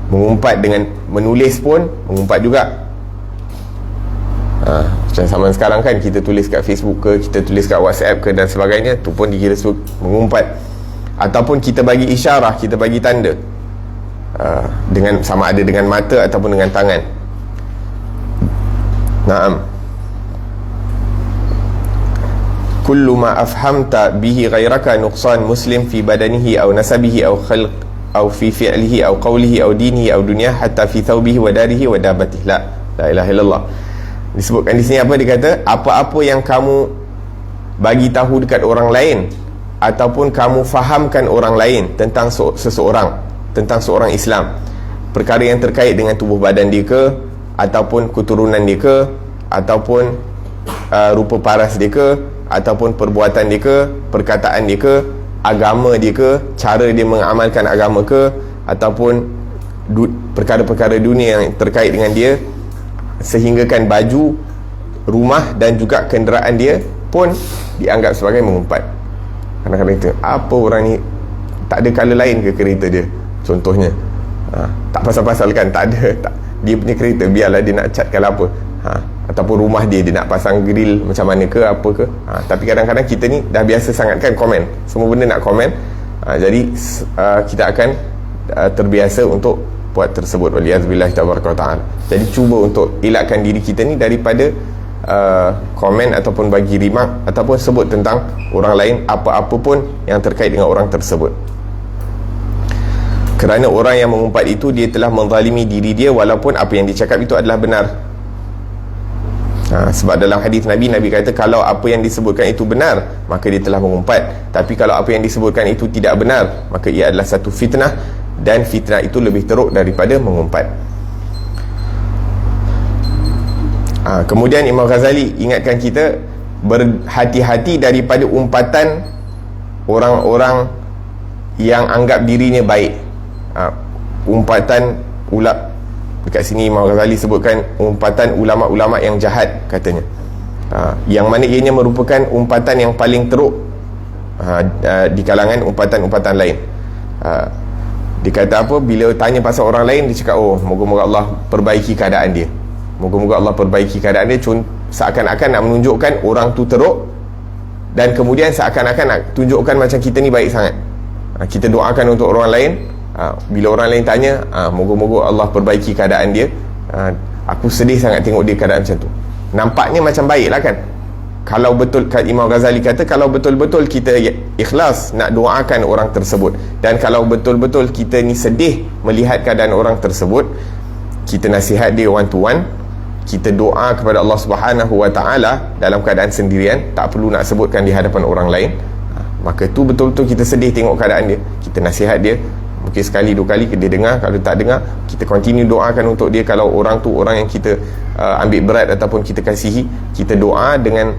Mengumpat dengan menulis pun mengumpat juga. Macam zaman sekarang kan, kita tulis kat Facebook ke, kita tulis kat WhatsApp ke dan sebagainya, tu pun dikira mengumpat. Ataupun kita bagi isyarah, kita bagi tanda, dengan sama ada dengan mata ataupun dengan tangan. Kullu ma afhamta bihi ghairaka nuqsan muslim fi badanihi aw nasabihi aw au fi fi'lihi au qawlihi au dinihi au dunyah hatta fi thawbihi wa darihi wa dabatihi. La ilaha illallah. Disebutkan di sini apa, dia kata apa-apa yang kamu bagi tahu dekat orang lain ataupun kamu fahamkan orang lain tentang seseorang, tentang seorang Islam, perkara yang terkait dengan tubuh badan dia ke, ataupun keturunan dia ke, ataupun rupa paras dia ke, ataupun perbuatan dia ke, perkataan dia ke, agama dia ke, cara dia mengamalkan agama ke, ataupun perkara-perkara dunia yang terkait dengan dia, sehinggakan baju, rumah dan juga kenderaan dia pun dianggap sebagai mengumpat. Kadang-kadang kita, apa orang ni tak ada colour lain ke kereta dia, contohnya, tak pasal-pasal kan, tak ada, dia punya kereta biarlah dia nak catkan apa, ataupun rumah dia nak pasang grill macam mana ke, apa ke, tapi kadang-kadang kita ni dah biasa sangat kan komen, semua benda nak komen, jadi kita akan terbiasa untuk buat tersebut. Waliyazbillah ta'ala. Jadi cuba untuk elakkan diri kita ni daripada komen ataupun bagi rimak ataupun sebut tentang orang lain apa-apa pun yang terkait dengan orang tersebut, kerana orang yang mengumpat itu dia telah menzalimi diri dia walaupun apa yang dicakap itu adalah benar. Sebab dalam hadis Nabi kata kalau apa yang disebutkan itu benar maka dia telah mengumpat, tapi kalau apa yang disebutkan itu tidak benar maka ia adalah satu fitnah, dan fitnah itu lebih teruk daripada mengumpat. Kemudian Imam Ghazali ingatkan kita berhati-hati daripada umpatan orang-orang yang anggap dirinya baik. Umpatan dekat sini Imam Ghazali sebutkan umpatan ulama-ulama yang jahat, katanya, yang mana ianya merupakan umpatan yang paling teruk di kalangan umpatan-umpatan lain. Dia kata apa, bila tanya pasal orang lain dia cakap, oh moga-moga Allah perbaiki keadaan dia, moga-moga Allah perbaiki keadaan dia, seakan-akan nak menunjukkan orang tu teruk, dan kemudian seakan-akan nak tunjukkan macam kita ni baik sangat. Kita doakan untuk orang lain, bila orang lain tanya, moga-moga Allah perbaiki keadaan dia, aku sedih sangat tengok dia keadaan macam tu. Nampaknya macam baik lah kan. Kalau betul, Imam Ghazali kata, kalau betul-betul kita ikhlas nak doakan orang tersebut, dan kalau betul-betul kita ni sedih melihat keadaan orang tersebut, kita nasihat dia one to one, kita doa kepada Allah Subhanahu Wa Taala dalam keadaan sendirian, tak perlu nak sebutkan di hadapan orang lain, maka tu betul-betul kita sedih tengok keadaan dia, kita nasihat dia. Mungkin sekali dua kali dia dengar, kalau tak dengar kita continue doakan untuk dia. Kalau orang tu orang yang kita ambil berat ataupun kita kasihi, kita doa dengan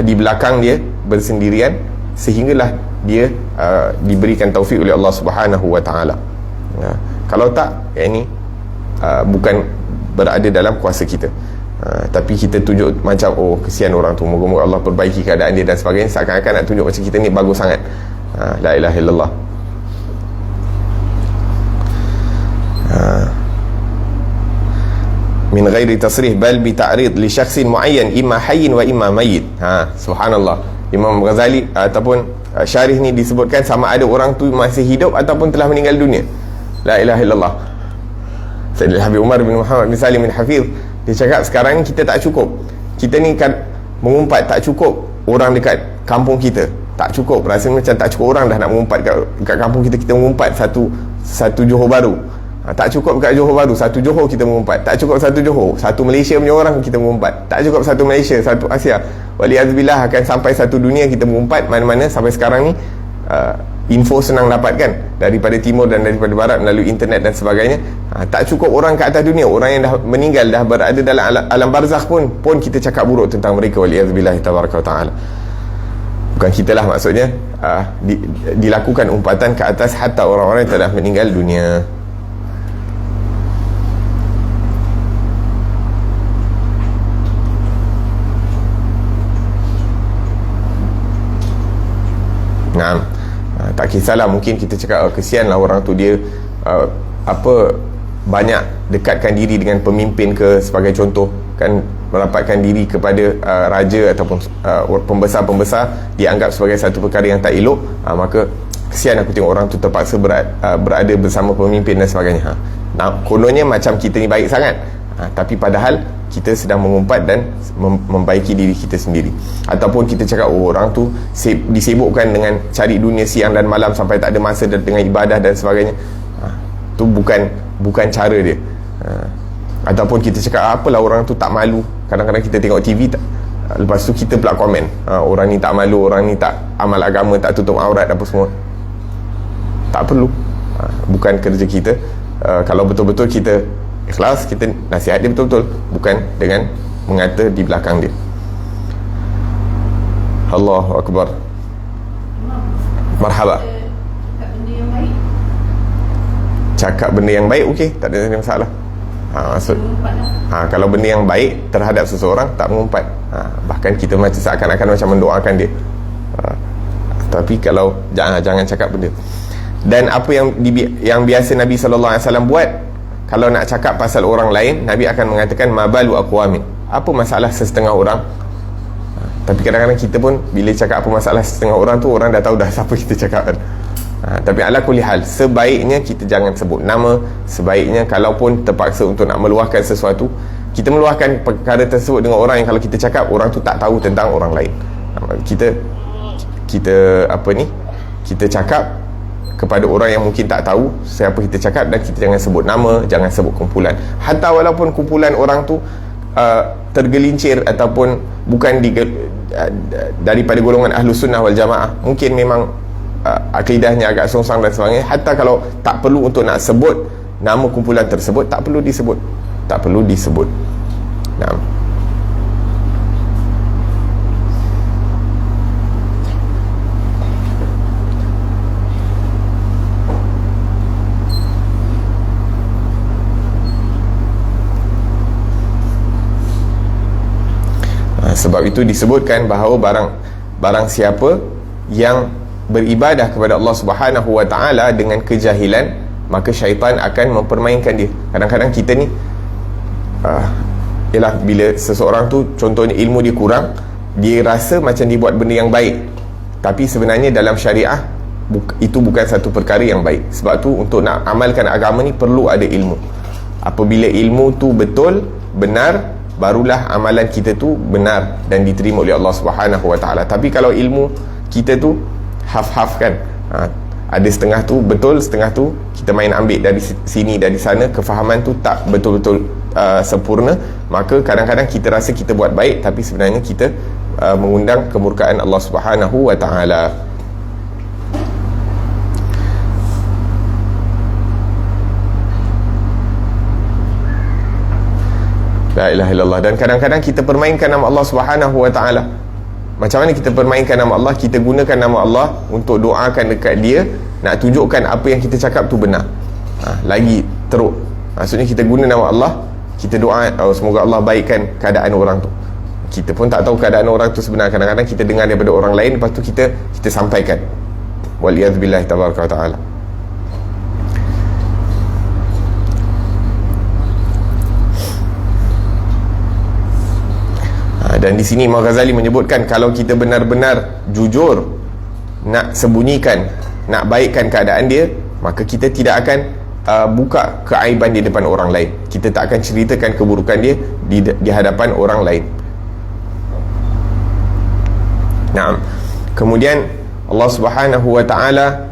di belakang dia bersendirian, sehinggalah dia diberikan taufik oleh Allah Subhanahu Wa Taala. Kalau tak, ini bukan berada dalam kuasa kita, tapi kita tunjuk macam, oh kesian orang tu, moga-moga Allah perbaiki keadaan dia dan sebagainya, seakan-akan nak tunjuk macam kita ni bagus sangat. La ilaha illallah. Min ghairi tasrih bal bi ta'rid li syakhsin muayyan imma hayyin wa imma mayyit. Subhanallah. Imam Ghazali ataupun syarih ni disebutkan sama ada orang tu masih hidup ataupun telah meninggal dunia. La ilaha illallah. Sayyidil Habib Umar bin Muhammad bin Salim bin Hafiz, dia cakap sekarang ni kita tak cukup, kita ni kan mengumpat, tak cukup orang dekat kampung kita, tak cukup, rasa macam tak cukup orang dah nak mengumpat dekat kampung kita, kita mengumpat satu Johor Baru. Tak cukup kat Johor Baru, satu Johor kita mengumpat. Tak cukup satu Johor, satu Malaysia punya orang kita mengumpat. Tak cukup satu Malaysia, satu Asia. Wali'azubillah, akan sampai satu dunia kita mengumpat. Mana-mana sampai sekarang ni info senang dapatkan daripada timur dan daripada barat melalui internet dan sebagainya. Tak cukup orang kat atas dunia, orang yang dah meninggal, dah berada dalam alam barzakh pun kita cakap buruk tentang mereka. Wali'azubillah tabaraka wa ta'ala. Bukan kita lah maksudnya, dilakukan umpatan ke atas hatta orang-orang yang telah meninggal dunia. Tak kisahlah, mungkin kita cakap kesianlah orang tu, dia banyak dekatkan diri dengan pemimpin ke, sebagai contoh kan, merapatkan diri kepada raja ataupun pembesar-pembesar, dianggap sebagai satu perkara yang tak elok, maka kesian aku tengok orang tu terpaksa berada bersama pemimpin dan sebagainya. Kononnya macam kita ni baik sangat, tapi padahal kita sedang mengumpat dan membaiki diri kita sendiri. Ataupun kita cakap orang tu disibukkan dengan cari dunia siang dan malam sampai tak ada masa dengan ibadah dan sebagainya. Tu bukan cara dia. Ataupun kita cakap apalah orang tu tak malu. Kadang-kadang kita tengok TV lepas tu kita pula komen, orang ni tak malu, orang ni tak amal agama, tak tutup aurat apa semua. Tak perlu. Bukan kerja kita. Kalau betul-betul kita ikhlas, kita nasihat dia betul-betul, bukan dengan mengata di belakang dia. Allahu Akbar. Marhaba. Cakap benda yang baik, okey, tak ada masalah. Maksud kalau benda yang baik terhadap seseorang, tak mengumpat. Bahkan kita macam seakan-akan macam mendoakan dia. Tapi kalau jangan cakap benda. Dan apa yang biasa Nabi SAW buat, kalau nak cakap pasal orang lain, Nabi akan mengatakan mabalu aqwamin, apa masalah sesetengah orang. Tapi kadang-kadang kita pun bila cakap apa masalah sesetengah orang tu, orang dah tahu dah siapa kita cakap kan. Tapi ala kulli hal, sebaiknya kita jangan sebut nama. Sebaiknya kalaupun terpaksa untuk nak meluahkan sesuatu, kita meluahkan perkara tersebut dengan orang yang kalau kita cakap, orang tu tak tahu tentang orang lain. Kita cakap kepada orang yang mungkin tak tahu siapa kita cakap, dan kita jangan sebut nama, jangan sebut kumpulan. Hatta walaupun kumpulan orang tu tergelincir ataupun bukan daripada golongan Ahlus Sunnah wal Jamaah, mungkin memang akidahnya agak songsang dan sebagainya, hatta kalau tak perlu untuk nak sebut nama kumpulan tersebut, tak perlu disebut. Nah, sebab itu disebutkan bahawa barang siapa yang beribadah kepada Allah Subhanahu wa taala dengan kejahilan, maka syaitan akan mempermainkan dia. Kadang-kadang kita ni ialah bila seseorang tu contohnya ilmu dia kurang, dia rasa macam dia buat benda yang baik, tapi sebenarnya dalam syariah itu bukan satu perkara yang baik. Sebab tu untuk nak amalkan agama ni perlu ada ilmu. Apabila ilmu tu betul, benar, barulah amalan kita tu benar dan diterima oleh Allah Subhanahu wa taala. Tapi kalau ilmu kita tu half-half kan, ada setengah tu betul, setengah tu kita main ambil dari sini dari sana, kefahaman tu tak betul-betul sempurna, maka kadang-kadang kita rasa kita buat baik, tapi sebenarnya kita mengundang kemurkaan Allah Subhanahu wa taala. La ilaha illallah. Dan kadang-kadang kita permainkan nama Allah Subhanahu wa taala. Macam mana kita permainkan nama Allah? Kita gunakan nama Allah untuk doakan dekat dia, nak tunjukkan apa yang kita cakap tu benar. Lagi teruk. Maksudnya kita guna nama Allah, kita doa, semoga Allah baikkan keadaan orang tu. Kita pun tak tahu keadaan orang tu sebenar. Kadang-kadang kita dengar daripada orang lain, lepas tu kita sampaikan. Waliyadzubillah tabaraka wa ta'ala. Dan di sini Imam Ghazali menyebutkan, kalau kita benar-benar jujur nak sembunyikan, nak baikkan keadaan dia, maka kita tidak akan buka keaiban di depan orang lain. Kita tak akan ceritakan keburukan dia di hadapan orang lain. Nah, kemudian Allah Subhanahu wa taala,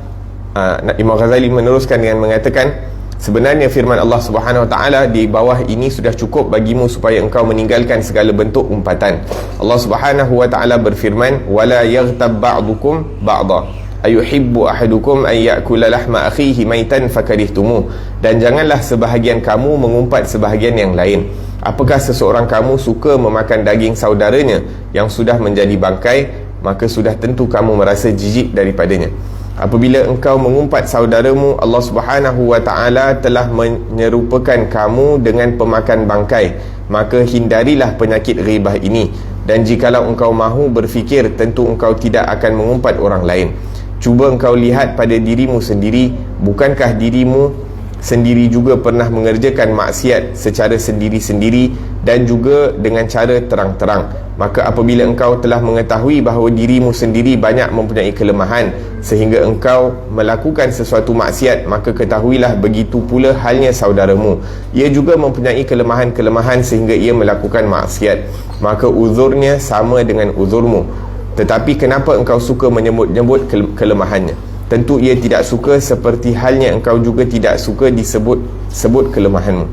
Imam Ghazali meneruskan dengan mengatakan, sebenarnya firman Allah Subhanahu wa taala di bawah ini sudah cukup bagimu supaya engkau meninggalkan segala bentuk umpatan. Allah Subhanahu wa taala berfirman, wala yaghtab ba'dukum ba'dha ayuhibbu ahadukum an ya'kula lahma akhihi maitan fakarihtumu. Dan janganlah sebahagian kamu mengumpat sebahagian yang lain. Apakah seseorang kamu suka memakan daging saudaranya yang sudah menjadi bangkai, maka sudah tentu kamu merasa jijik daripadanya. Apabila engkau mengumpat saudaramu, Allah Subhanahu wa taala telah menyerupakan kamu dengan pemakan bangkai, maka hindarilah penyakit ghibah ini. Dan jikalau engkau mahu berfikir, tentu engkau tidak akan mengumpat orang lain. Cuba engkau lihat pada dirimu sendiri, bukankah dirimu sendiri juga pernah mengerjakan maksiat secara sendiri-sendiri dan juga dengan cara terang-terang. Maka apabila engkau telah mengetahui bahawa dirimu sendiri banyak mempunyai kelemahan sehingga engkau melakukan sesuatu maksiat, maka ketahuilah begitu pula halnya saudaramu, ia juga mempunyai kelemahan-kelemahan sehingga ia melakukan maksiat, maka uzurnya sama dengan uzurmu. Tetapi kenapa engkau suka menyebut-nyebut kelemahannya? Tentu ia tidak suka, seperti halnya engkau juga tidak suka disebut kelemahanmu.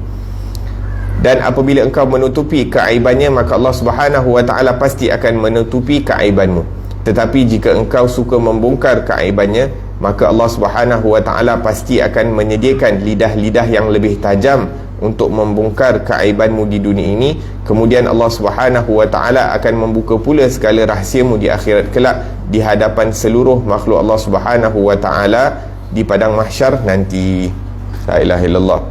Dan apabila engkau menutupi keaibannya, maka Allah Subhanahu wa ta'ala pasti akan menutupi keaibanmu. Tetapi jika engkau suka membongkar keaibannya, maka Allah Subhanahu wa ta'ala pasti akan menyediakan lidah-lidah yang lebih tajam untuk membongkar keaibanmu di dunia ini. Kemudian Allah Subhanahu wa ta'ala akan membuka pula segala rahsiamu di akhirat kelak di hadapan seluruh makhluk Allah Subhanahu wa ta'ala di padang mahsyar nanti. La ilaha illallah.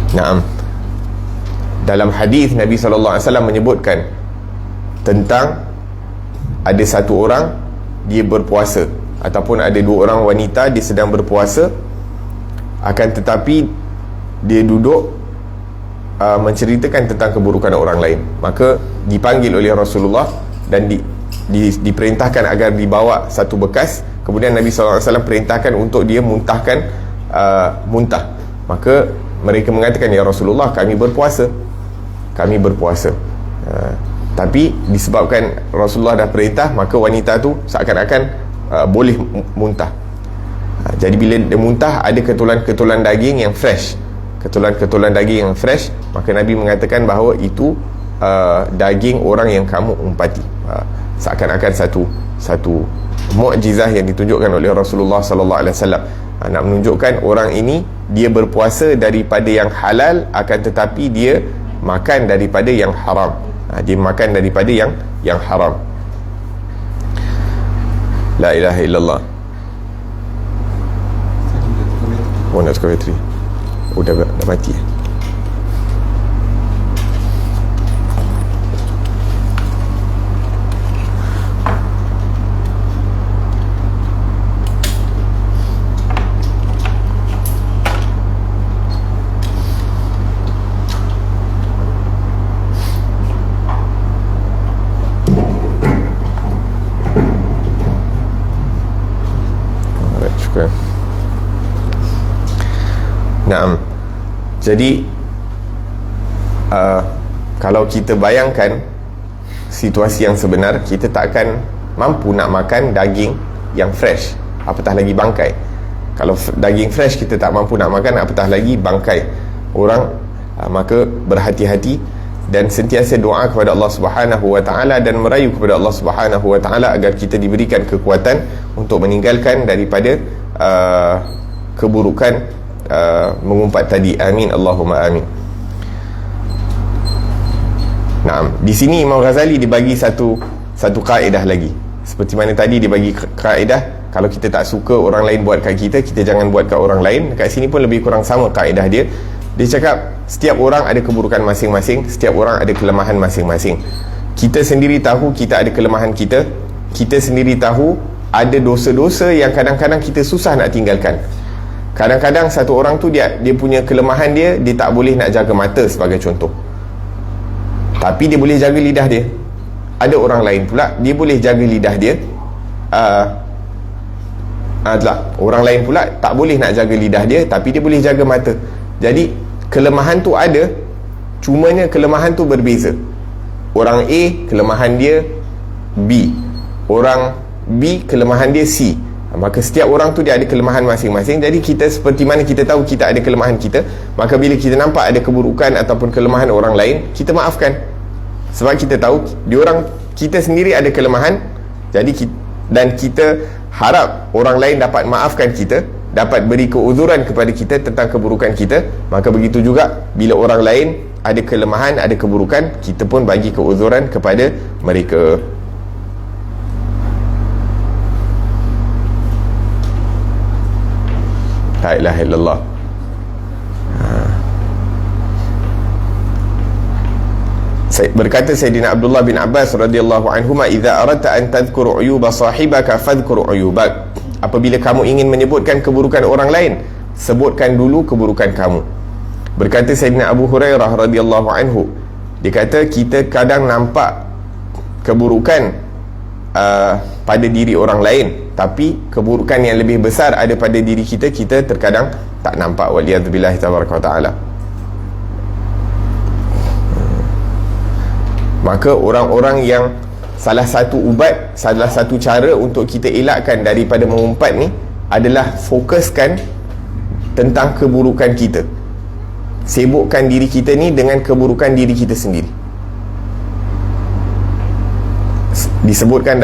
Naam. Dalam hadis Nabi SAW menyebutkan tentang ada satu orang dia berpuasa, ataupun ada dua orang wanita dia sedang berpuasa, akan tetapi dia duduk menceritakan tentang keburukan orang lain. Maka dipanggil oleh Rasulullah dan diperintahkan agar dibawa satu bekas. Kemudian Nabi SAW perintahkan untuk dia muntahkan muntah. Maka mereka mengatakan, ya Rasulullah, kami berpuasa. Tapi disebabkan Rasulullah dah perintah, maka wanita tu seakan-akan boleh muntah. Jadi bila dia muntah, ada ketulan-ketulan daging yang fresh, maka Nabi mengatakan bahawa itu daging orang yang kamu umpati. Seakan-akan satu mukjizah yang ditunjukkan oleh Rasulullah sallallahu alaihi wasallam, nak menunjukkan orang ini dia berpuasa daripada yang halal, akan tetapi dia makan daripada yang haram. Dia makan daripada yang haram. La ilaha illallah. Oh, nak tukar bateri. Oh, dah mati. Naam. Jadi kalau kita bayangkan situasi yang sebenar, kita tak akan mampu nak makan daging yang fresh, apatah lagi bangkai. Kalau daging fresh kita tak mampu nak makan, apatah lagi bangkai orang. Maka berhati-hati dan sentiasa doa kepada Allah Subhanahu wa ta'ala dan merayu kepada Allah Subhanahu wa ta'ala agar kita diberikan kekuatan untuk meninggalkan daripada keburukan mengumpat tadi. Amin, Allahumma amin. Naam. Di sini Imam Ghazali dibagi satu kaedah lagi. Seperti mana tadi dia bagi kaedah, kalau kita tak suka orang lain buat kat kita, kita jangan buat kat orang lain. Kat sini pun lebih kurang sama kaedah dia. Dia cakap setiap orang ada keburukan masing-masing, setiap orang ada kelemahan masing-masing. Kita sendiri tahu kita ada kelemahan kita. Kita sendiri tahu ada dosa-dosa yang kadang-kadang kita susah nak tinggalkan. Kadang-kadang satu orang tu dia punya kelemahan dia tak boleh nak jaga mata sebagai contoh, tapi dia boleh jaga lidah dia. Ada orang lain pula dia boleh jaga lidah dia, orang lain pula tak boleh nak jaga lidah dia, tapi dia boleh jaga mata. Jadi kelemahan tu ada, cumanya kelemahan tu berbeza. Orang A kelemahan dia B, orang B kelemahan dia C. Maka setiap orang tu dia ada kelemahan masing-masing. Jadi kita, seperti mana kita tahu kita ada kelemahan kita, maka bila kita nampak ada keburukan ataupun kelemahan orang lain, kita maafkan. Sebab kita tahu kita sendiri ada kelemahan. Jadi dan kita harap orang lain dapat maafkan kita, dapat beri keuzuran kepada kita tentang keburukan kita. Maka begitu juga bila orang lain ada kelemahan, ada keburukan, kita pun bagi keuzuran kepada mereka. La ilaha illallah. Berkata Sayyidina Abdullah bin Abbas radhiyallahu anhuma, "Idza aradta an tadhkur uyuba sahibaka fadhkur uyubak." Apabila kamu ingin menyebutkan keburukan orang lain, sebutkan dulu keburukan kamu. Berkata Sayyidina Abu Hurairah radhiyallahu anhu, dia kata kita kadang nampak keburukan pada diri orang lain, tapi keburukan yang lebih besar ada pada diri kita, kita terkadang tak nampak. Waliyadzubillah tabaraka wa ta'ala. Maka orang-orang yang salah satu ubat, salah satu cara untuk kita elakkan daripada mengumpat ni adalah fokuskan tentang keburukan kita. Sibukkan diri kita ni dengan keburukan diri kita sendiri. Disebutkan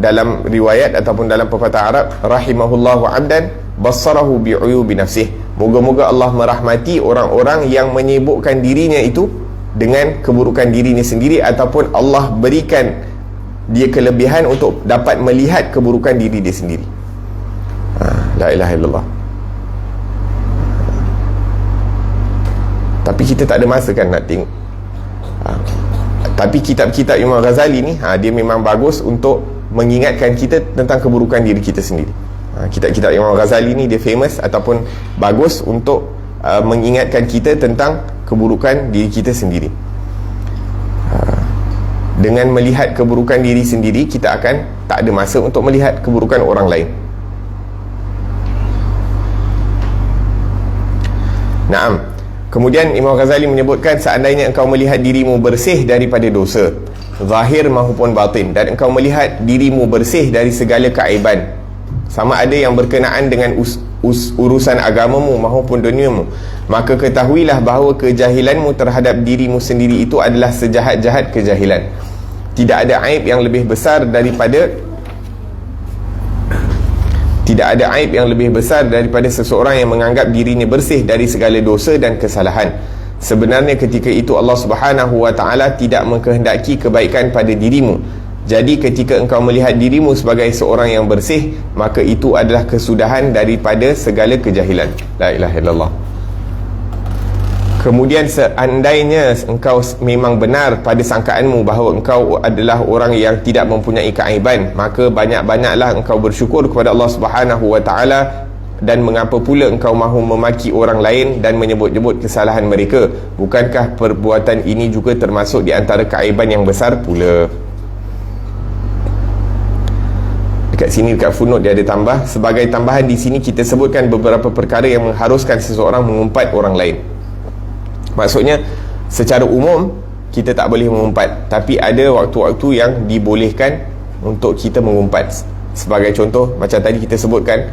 dalam riwayat ataupun dalam pepatah Arab, rahimahullahu abdan bassarahu bi'uyubi nafsih. Moga-moga Allah merahmati orang-orang yang menyibukkan dirinya itu dengan keburukan dirinya sendiri, ataupun Allah berikan dia kelebihan untuk dapat melihat keburukan diri dia sendiri. La ilaha illallah. Tapi kita tak ada masa kan nak tengok. Tapi kitab-kitab Imam Ghazali ni dia memang bagus untuk mengingatkan kita tentang keburukan diri kita sendiri. Kitab-kitab Imam Ghazali ni dia famous ataupun bagus untuk mengingatkan kita tentang keburukan diri kita sendiri. Dengan melihat keburukan diri sendiri, kita akan tak ada masa untuk melihat keburukan orang lain. Naam. Kemudian Imam Ghazali menyebutkan, seandainya engkau melihat dirimu bersih daripada dosa zahir maupun batin, dan engkau melihat dirimu bersih dari segala keaiban, sama ada yang berkenaan dengan urusan agamamu maupun duniamu, maka ketahuilah bahawa kejahilanmu terhadap dirimu sendiri itu adalah sejahat-jahat kejahilan. Tidak ada aib yang lebih besar daripada seseorang yang menganggap dirinya bersih dari segala dosa dan kesalahan. Sebenarnya ketika itu Allah Subhanahu wa ta'ala tidak mengkehendaki kebaikan pada dirimu. Jadi ketika engkau melihat dirimu sebagai seorang yang bersih, maka itu adalah kesudahan daripada segala kejahilan. La ilaha illallah. Kemudian seandainya engkau memang benar pada sangkaanmu bahawa engkau adalah orang yang tidak mempunyai keaiban, maka banyak-banyaklah engkau bersyukur kepada Allah Subhanahu wa ta'ala. Dan mengapa pula engkau mahu memaki orang lain dan menyebut-nyebut kesalahan mereka? Bukankah perbuatan ini juga termasuk di antara keaiban yang besar pula? Dekat sini, dekat footnote dia ada tambah, sebagai tambahan di sini kita sebutkan beberapa perkara yang mengharuskan seseorang mengumpat orang lain. Maksudnya secara umum kita tak boleh mengumpat, tapi ada waktu-waktu yang dibolehkan untuk kita mengumpat. Sebagai contoh, macam tadi kita sebutkan,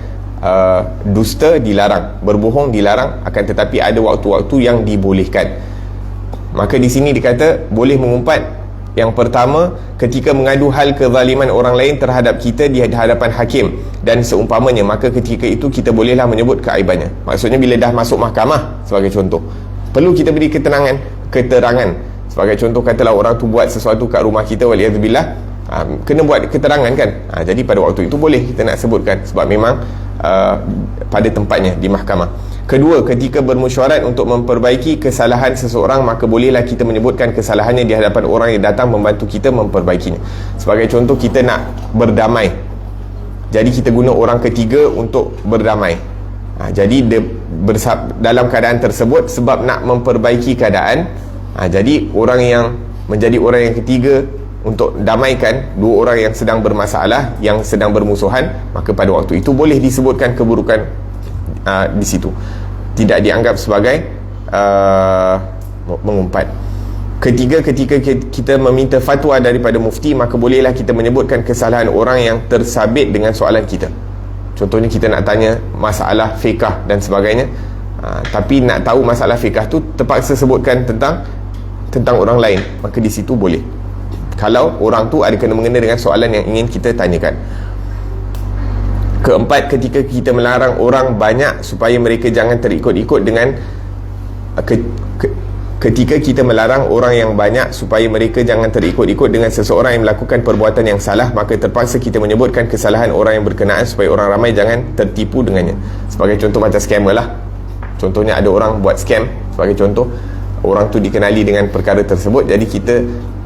dusta dilarang, berbohong dilarang, akan tetapi ada waktu-waktu yang dibolehkan. Maka di sini dikata boleh mengumpat. Yang pertama, ketika mengadu hal kezaliman orang lain terhadap kita di hadapan hakim dan seumpamanya, maka ketika itu kita bolehlah menyebut keaibannya. Maksudnya bila dah masuk mahkamah, sebagai contoh, perlu kita beri keterangan. Sebagai contoh, katalah orang tu buat sesuatu kat rumah kita, waliyadzubillah, kena buat keterangan kan. Jadi pada waktu itu boleh kita nak sebutkan, sebab memang pada tempatnya di mahkamah. Kedua, ketika bermesyuarat untuk memperbaiki kesalahan seseorang, maka bolehlah kita menyebutkan kesalahannya di hadapan orang yang datang membantu kita memperbaikinya. Sebagai contoh, kita nak berdamai, jadi kita guna orang ketiga untuk berdamai. Jadi dalam keadaan tersebut, sebab nak memperbaiki keadaan, jadi orang yang menjadi orang yang ketiga untuk damaikan dua orang yang sedang bermasalah, yang sedang bermusuhan, maka pada waktu itu boleh disebutkan keburukan di situ, tidak dianggap sebagai mengumpat. Ketiga, ketika kita meminta fatwa daripada mufti, maka bolehlah kita menyebutkan kesalahan orang yang tersabit dengan soalan kita. Contohnya kita nak tanya masalah fiqah dan sebagainya, tapi nak tahu masalah fiqah tu terpaksa sebutkan tentang orang lain, maka di situ boleh, kalau orang tu ada kena mengena dengan soalan yang ingin kita tanyakan. Keempat, ketika kita melarang orang banyak supaya mereka jangan terikut-ikut dengan ketika kita melarang orang yang banyak supaya mereka jangan terikut-ikut dengan seseorang yang melakukan perbuatan yang salah, maka terpaksa kita menyebutkan kesalahan orang yang berkenaan supaya orang ramai jangan tertipu dengannya. Sebagai contoh, macam scammer lah. Contohnya ada orang buat scam, sebagai contoh, orang tu dikenali dengan perkara tersebut, jadi kita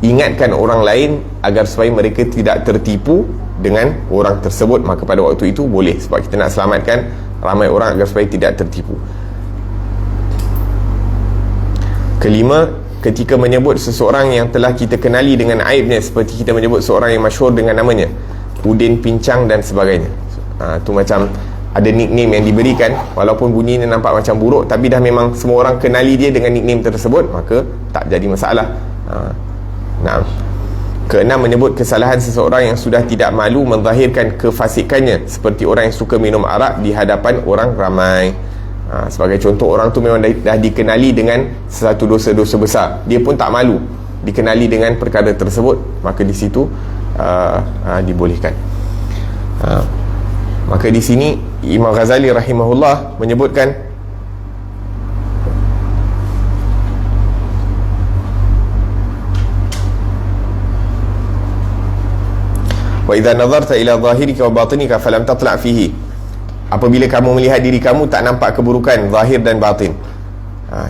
ingatkan orang lain agar supaya mereka tidak tertipu dengan orang tersebut, maka pada waktu itu boleh, sebab kita nak selamatkan ramai orang agar supaya tidak tertipu. Kelima, ketika menyebut seseorang yang telah kita kenali dengan aibnya, seperti kita menyebut seorang yang masyhur dengan namanya Udin Pincang dan sebagainya. Tu macam ada nickname yang diberikan, walaupun bunyinya nampak macam buruk, tapi dah memang semua orang kenali dia dengan nickname tersebut, maka tak jadi masalah. Nah, keenam, menyebut kesalahan seseorang yang sudah tidak malu menzahirkan kefasikannya, seperti orang yang suka minum arak di hadapan orang ramai. Sebagai contoh, orang tu memang dah dikenali dengan sesuatu dosa-dosa besar, dia pun tak malu dikenali dengan perkara tersebut, maka di situ dibolehkan. Maka di sini Imam Ghazali rahimahullah menyebutkan wa idza nazarta ila zahirika wa batinika falam tatla' fihi, apabila kamu melihat diri kamu tak nampak keburukan zahir dan batin,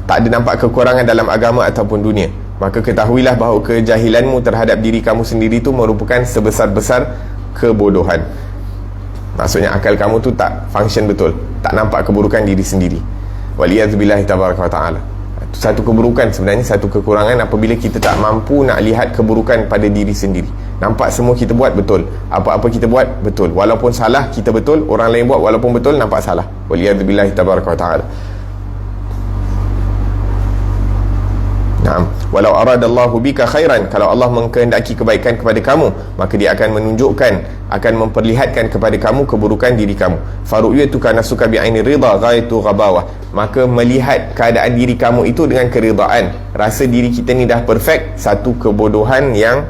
tak ada nampak kekurangan dalam agama ataupun dunia, maka ketahuilah bahawa kejahilanmu terhadap diri kamu sendiri itu merupakan sebesar-besar kebodohan. Maksudnya akal kamu tu tak function betul, tak nampak keburukan diri sendiri. Waliyadzubillahi tabaraka wa ta'ala. Satu keburukan sebenarnya, satu kekurangan apabila kita tak mampu nak lihat keburukan pada diri sendiri. Nampak semua kita buat betul, apa-apa kita buat betul, walaupun salah kita betul, orang lain buat walaupun betul nampak salah. Waliyadzubillahi tabaraka wa ta'ala. Naam, walau aradallahu bika khairan, kalau Allah mengkehendaki kebaikan kepada kamu, maka dia akan menunjukkan, akan memperlihatkan kepada kamu keburukan diri kamu. Faru'yatuka nasuka bi'aini ridha ghaitu ghabawah, maka melihat keadaan diri kamu itu dengan keridaan, rasa diri kita ni dah perfect, satu kebodohan yang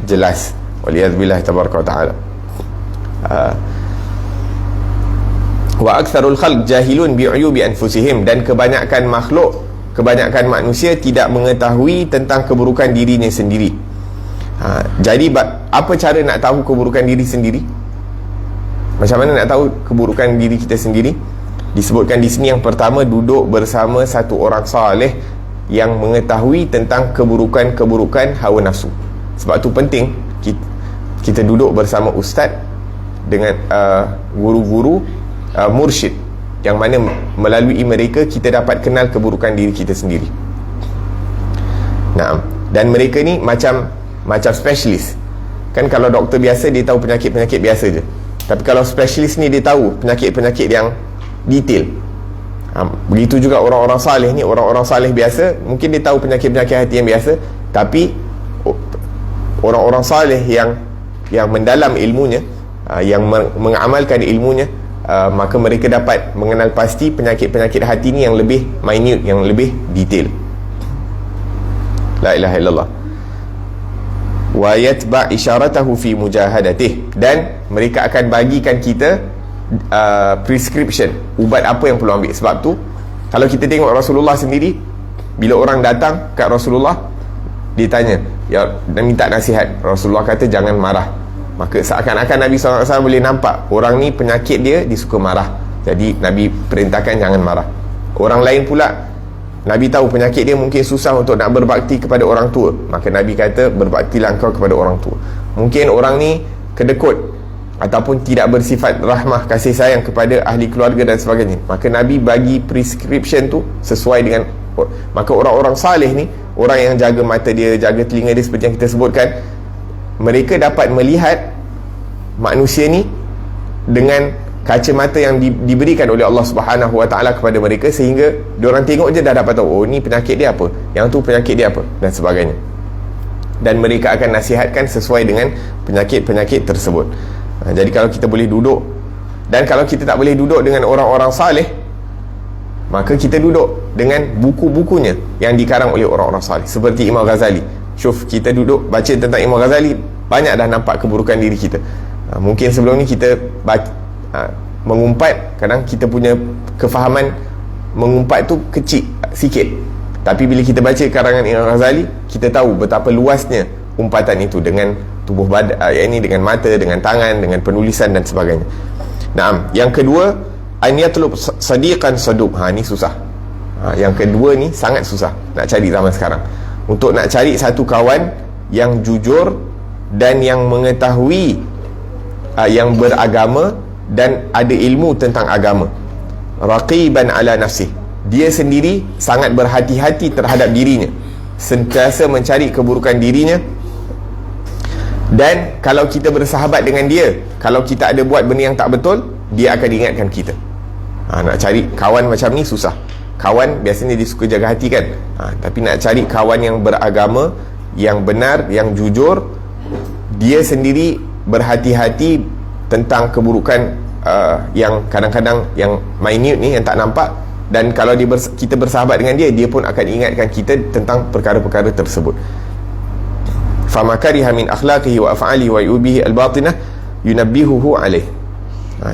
jelas. Waliyadzubillah tabaraka wa ta'ala. Wa aktsarul khalq jahilun bi'uyubi anfusihim, dan kebanyakan makhluk, kebanyakan manusia tidak mengetahui tentang keburukan dirinya sendiri. Jadi apa cara nak tahu keburukan diri sendiri? Macam mana nak tahu keburukan diri kita sendiri? Disebutkan di sini yang pertama, duduk bersama satu orang saleh yang mengetahui tentang keburukan-keburukan hawa nafsu. Sebab tu penting kita duduk bersama ustaz dengan guru-guru, mursyid, yang mana melalui mereka kita dapat kenal keburukan diri kita sendiri. Nah, dan mereka ni macam specialist. Kan kalau doktor biasa dia tahu penyakit-penyakit biasa je, tapi kalau specialist ni dia tahu penyakit-penyakit yang detail. Begitu juga orang-orang saleh ni, orang-orang saleh biasa mungkin dia tahu penyakit-penyakit hati yang biasa, tapi orang-orang saleh yang mendalam ilmunya, yang mengamalkan ilmunya, maka mereka dapat mengenal pasti penyakit-penyakit hati ni yang lebih minute, yang lebih detail. La ilaha illallah. Wa yatba' isyaratahu fi mujahadatih, dan mereka akan bagikan kita prescription, ubat apa yang perlu ambil. Sebab tu kalau kita tengok Rasulullah sendiri, bila orang datang kat Rasulullah, dia tanya, ya, dan minta nasihat, Rasulullah kata jangan marah. Maka seakan-akan Nabi SAW boleh nampak orang ni penyakit dia suka marah, jadi Nabi perintahkan jangan marah. Orang lain pula, Nabi tahu penyakit dia mungkin susah untuk nak berbakti kepada orang tua, maka Nabi kata berbaktilah engkau kepada orang tua. Mungkin orang ni kedekut ataupun tidak bersifat rahmah kasih sayang kepada ahli keluarga dan sebagainya, maka Nabi bagi prescription tu sesuai dengan. Maka orang-orang saleh ni, orang yang jaga mata dia, jaga telinga dia, seperti yang kita sebutkan, mereka dapat melihat manusia ni dengan kacamata yang diberikan oleh Allah Subhanahu Wa Taala kepada mereka, sehingga diorang tengok je dah dapat tahu, oh ni penyakit dia apa, yang tu penyakit dia apa, dan sebagainya. Dan mereka akan nasihatkan sesuai dengan penyakit-penyakit tersebut. Jadi kalau kita boleh duduk, dan kalau kita tak boleh duduk dengan orang-orang saleh, maka kita duduk dengan buku-bukunya yang dikarang oleh orang-orang saleh, seperti Imam Ghazali. Syuf, kita duduk baca tentang Imam Ghazali, banyak dah nampak keburukan diri kita. Mungkin sebelum ni kita mengumpat, kadang kita punya kefahaman mengumpat tu kecil sikit, tapi bila kita baca karangan Imam Ghazali, kita tahu betapa luasnya umpatan itu, dengan tubuh badan, ini dengan mata, dengan tangan, dengan penulisan dan sebagainya. Naam, yang kedua, an yatlub sadiqan saduq. Ni susah. Yang kedua ni sangat susah nak cari zaman sekarang. Untuk nak cari satu kawan yang jujur dan yang mengetahui, yang beragama dan ada ilmu tentang agama. Raqiban ala nafsih, dia sendiri sangat berhati-hati terhadap dirinya, sentiasa mencari keburukan dirinya. Dan kalau kita bersahabat dengan dia, kalau kita ada buat benda yang tak betul, dia akan ingatkan kita. Nak cari kawan macam ni susah. Kawan biasanya dia suka jaga hati kan, tapi nak cari kawan yang beragama, yang benar, yang jujur, dia sendiri berhati-hati tentang keburukan yang kadang-kadang yang minute ni, yang tak nampak. Dan kalau kita bersahabat dengan dia, dia pun akan ingatkan kita tentang perkara-perkara tersebut. Fama kariha min akhlaqihi wa af'alihi wa yubihi al-batinah yunabbihuhu alaih.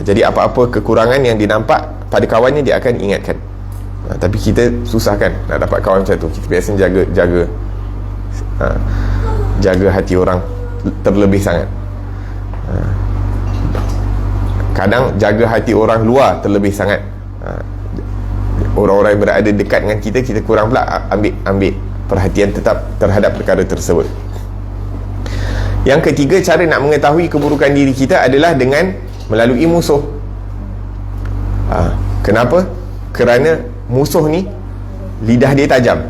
Jadi apa-apa kekurangan yang dinampak pada kawannya, dia akan ingatkan. Tapi kita susah kan nak dapat kawan macam tu. Kita biasanya jaga hati orang terlebih sangat. Kadang jaga hati orang luar terlebih sangat. Orang-orang yang berada dekat dengan kita, kita kurang pula ambil perhatian tetap terhadap perkara tersebut. Yang ketiga, cara nak mengetahui keburukan diri kita adalah dengan melalui musuh. Kenapa? Kerana musuh ni lidah dia tajam.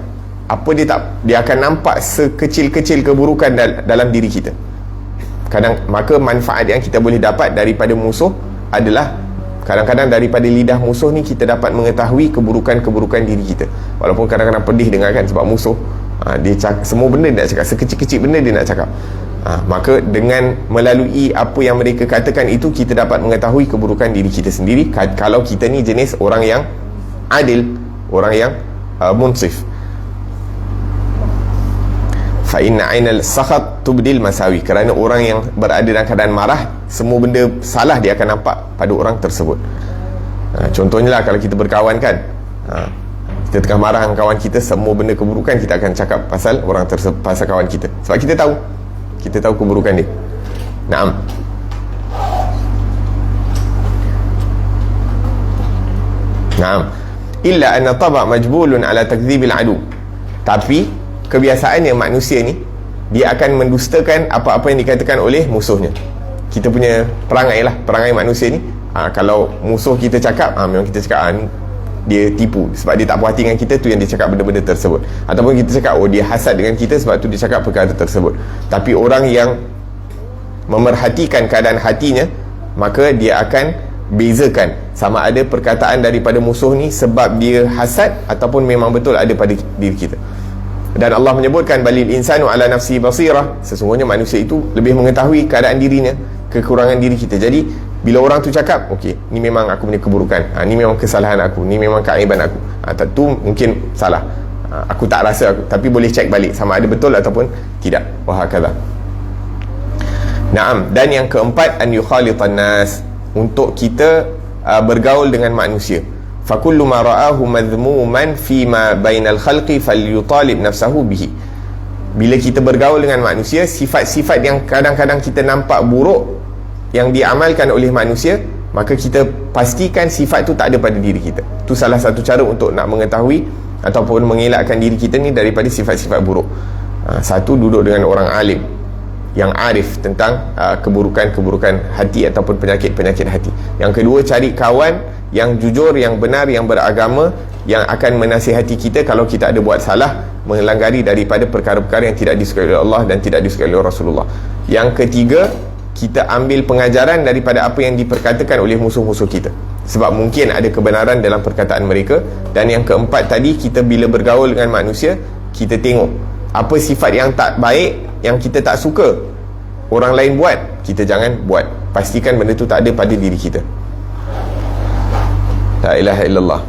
Dia akan nampak sekecil-kecil keburukan dalam diri kita. Maka manfaat yang kita boleh dapat daripada musuh adalah kadang-kadang daripada lidah musuh ni kita dapat mengetahui keburukan-keburukan diri kita. Walaupun kadang-kadang pedih dengar kan, sebab musuh dia semua benda dia nak cakap, sekecil-kecil benda dia nak cakap. Maka dengan melalui apa yang mereka katakan itu, kita dapat mengetahui keburukan diri kita sendiri. Kalau kita ni jenis orang yang adil, orang yang munsif. Fa inna ainal sakhat tubdil masawi, kerana orang yang berada dalam keadaan marah, semua benda salah dia akan nampak pada orang tersebut. Contohnya lah, kalau kita berkawan kan, kita tengah marah dengan kawan kita, semua benda keburukan kita akan cakap pasal orang tersebut, pasal kawan kita, sebab kita tahu keburukan dia. Naam. Illa anna taba' majbulun ala takdzibil adu. Tapi kebiasaannya manusia ni, dia akan mendustakan apa-apa yang dikatakan oleh musuhnya. Kita punya perangai manusia ni, kalau musuh kita cakap, memang kita cakap ni dia tipu, sebab dia tak puas hati dengan kita, tu yang dia cakap benda-benda tersebut. Ataupun kita cakap dia hasad dengan kita, sebab tu dia cakap perkara tersebut. Tapi orang yang memerhatikan keadaan hatinya, maka dia akan bezakan sama ada perkataan daripada musuh ni sebab dia hasad ataupun memang betul ada pada diri kita. Dan Allah menyebutkan, balil insanu ala nafsi basirah, sesungguhnya manusia itu lebih mengetahui keadaan dirinya, kekurangan diri kita. Jadi bila orang tu cakap, okey, ni memang aku punya keburukan, ni memang kesalahan aku, ni memang keaiban aku, tu mungkin salah, aku tak rasa tapi boleh cek balik sama ada betul ataupun tidak. Wahakadha. Naam. Dan yang keempat, an yukhalitan nas, untuk kita bergaul dengan manusia. Fakullu ma ra'ahu madhmuman fima bainal khalqi falyutalib nafsahu bihi. Bila kita bergaul dengan manusia, sifat-sifat yang kadang-kadang kita nampak buruk yang diamalkan oleh manusia, maka kita pastikan sifat tu tak ada pada diri kita. Tu salah satu cara untuk nak mengetahui ataupun mengelakkan diri kita ni daripada sifat-sifat buruk. Satu, duduk dengan orang alim yang arif tentang keburukan-keburukan hati ataupun penyakit-penyakit hati. Yang kedua, cari kawan yang jujur, yang benar, yang beragama, yang akan menasihati kita kalau kita ada buat salah, mengelanggar daripada perkara-perkara yang tidak disukai oleh Allah dan tidak disukai oleh Rasulullah. Yang ketiga, kita ambil pengajaran daripada apa yang diperkatakan oleh musuh-musuh kita, sebab mungkin ada kebenaran dalam perkataan mereka. Dan yang keempat tadi, kita bila bergaul dengan manusia, kita tengok apa sifat yang tak baik, yang kita tak suka orang lain buat, kita jangan buat. Pastikan benda tu tak ada pada diri kita. La ilaha illallah.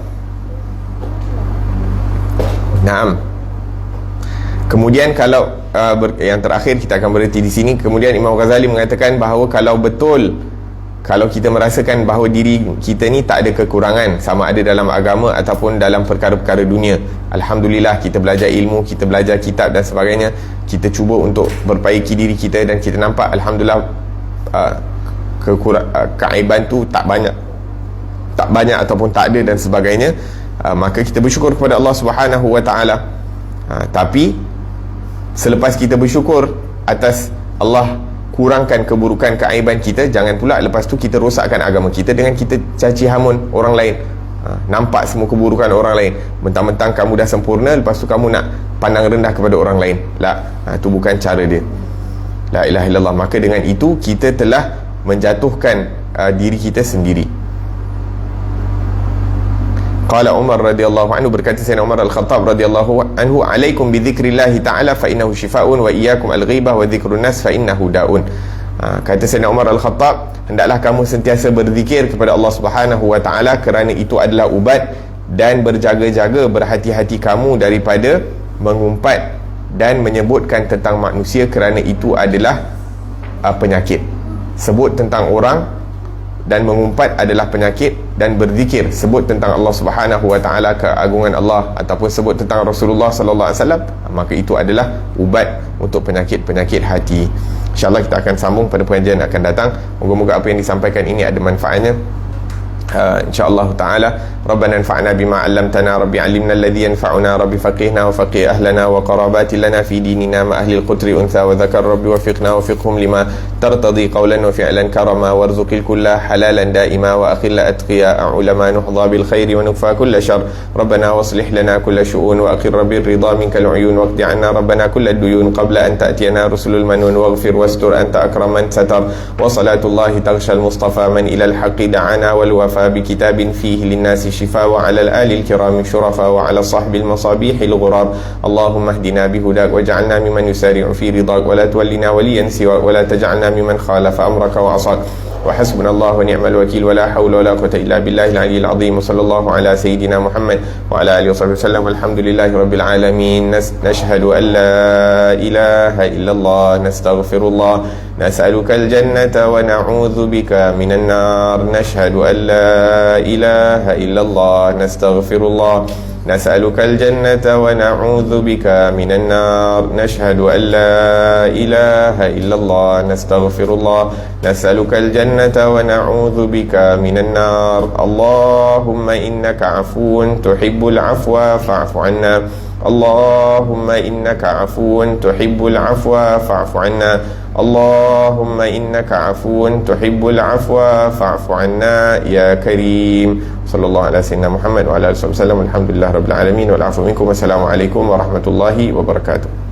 Naam. Kemudian kalau yang terakhir, kita akan berhenti di sini. Kemudian Imam Ghazali mengatakan bahawa kalau kita merasakan bahawa diri kita ni tak ada kekurangan, sama ada dalam agama ataupun dalam perkara-perkara dunia, alhamdulillah, kita belajar ilmu, kita belajar kitab dan sebagainya, kita cuba untuk perbaiki diri kita, dan kita nampak alhamdulillah keaiban tu tak banyak ataupun tak ada dan sebagainya, maka kita bersyukur kepada Allah Subhanahu wa taala. Tapi selepas kita bersyukur atas Allah kurangkan keburukan, keaiban kita, jangan pula lepas tu kita rosakkan agama kita dengan kita caci hamun orang lain. Nampak semua keburukan orang lain, mentang-mentang kamu dah sempurna, lepas tu kamu nak pandang rendah kepada orang lain. Itu bukan cara dia. La ilaha illallah. Maka dengan itu kita telah menjatuhkan diri kita sendiri. Qala Umar radhiyallahu anhu, berkata Sayyidina Umar Al-Khattab radhiyallahu anhu, alaikum bi dzikrillahi ta'ala fa innahu shifaa'un wa iyyakum al-ghibah wa dzikrun nas fa innahu da'un. Kata Sayyidina Umar Al-Khattab, hendaklah kamu sentiasa berzikir kepada Allah Subhanahu wa ta'ala, kerana itu adalah ubat, dan berjaga-jaga, berhati-hati kamu daripada mengumpat dan menyebutkan tentang manusia, kerana itu adalah penyakit. Sebut tentang orang dan mengumpat adalah penyakit, dan berzikir, sebut tentang Allah Subhanahu wa ta'ala, keagungan Allah, ataupun sebut tentang Rasulullah sallallahu alaihi wasallam, maka itu adalah ubat untuk penyakit-penyakit hati. InsyaAllah kita akan sambung pada pengajian akan datang. Moga-moga apa yang disampaikan ini ada manfaatnya, InsyaAllah ta'ala. Rabbana anfa'na bima 'allamtana, Rabbi 'allimna alladhi yanfa'una, Rabbi faqihna wa faqih ahlana wa qarabati lana fi dinina ma ahli al-qutri untha wa dhakar, Rabbi wafiqna wa fiqhum lima tartadi qawlan wa fi'lan karama, warzuqil kulla halalan daima, wa akhilla atqiya ulama nuhdha bil khairi wa nukfa kulla shar. Rabbana waslih lana kulla shu'un wa akhir rabbi ridha minka al-uyun, waqdi 'anna Rabbana kulla duyun qabla an ta'tiyana rusulul manun, waghfir wastur anta akraman satar, wa salatullahi taghsha al-mustafa man ila al-haqqi da'ana wal wafa bi kitabin fihi lin-nasi شفاء وعلى الآل الكرام الشرفاء وعلى صحب المصابيح الغرار. اللهم اهدنا بهداك واجعلنا ممن يسارع في رضاك، ولا تولنا وليا سواك، ولا تجعلنا ممن خالف أمرك وعصاك. وحسبنا الله ونعم الوكيل، ولا حول ولا قوة إلا بالله العلي العظيم. وصلى الله على سيدنا محمد وعلى آله وصحبه وسلم، والحمد لله رب العالمين. نشهد أن لا إله إلا الله، نستغفر الله، نسألك الجنة ونعوذ بك من النار. نشهد أن لا إله إلا الله، نستغفر الله، نسألك الجنة ونعوذ بك من النار. نشهد أن لا إله إلا الله، نستغفر الله، نسألك الجنة ونعوذ بك من النار. اللهم إنك عفو تحب العفو فاعف عنا. اللهم إنك عفو تحب العفو فاعف عنا. اللهم إنك عفو تحب العفو فاعف عنا يا كريم. صلى الله على سيدنا محمد وعلى آله وصحبه وسلم. الحمد لله رب العالمين والعفو منكم. والسلام عليكم ورحمة الله وبركاته.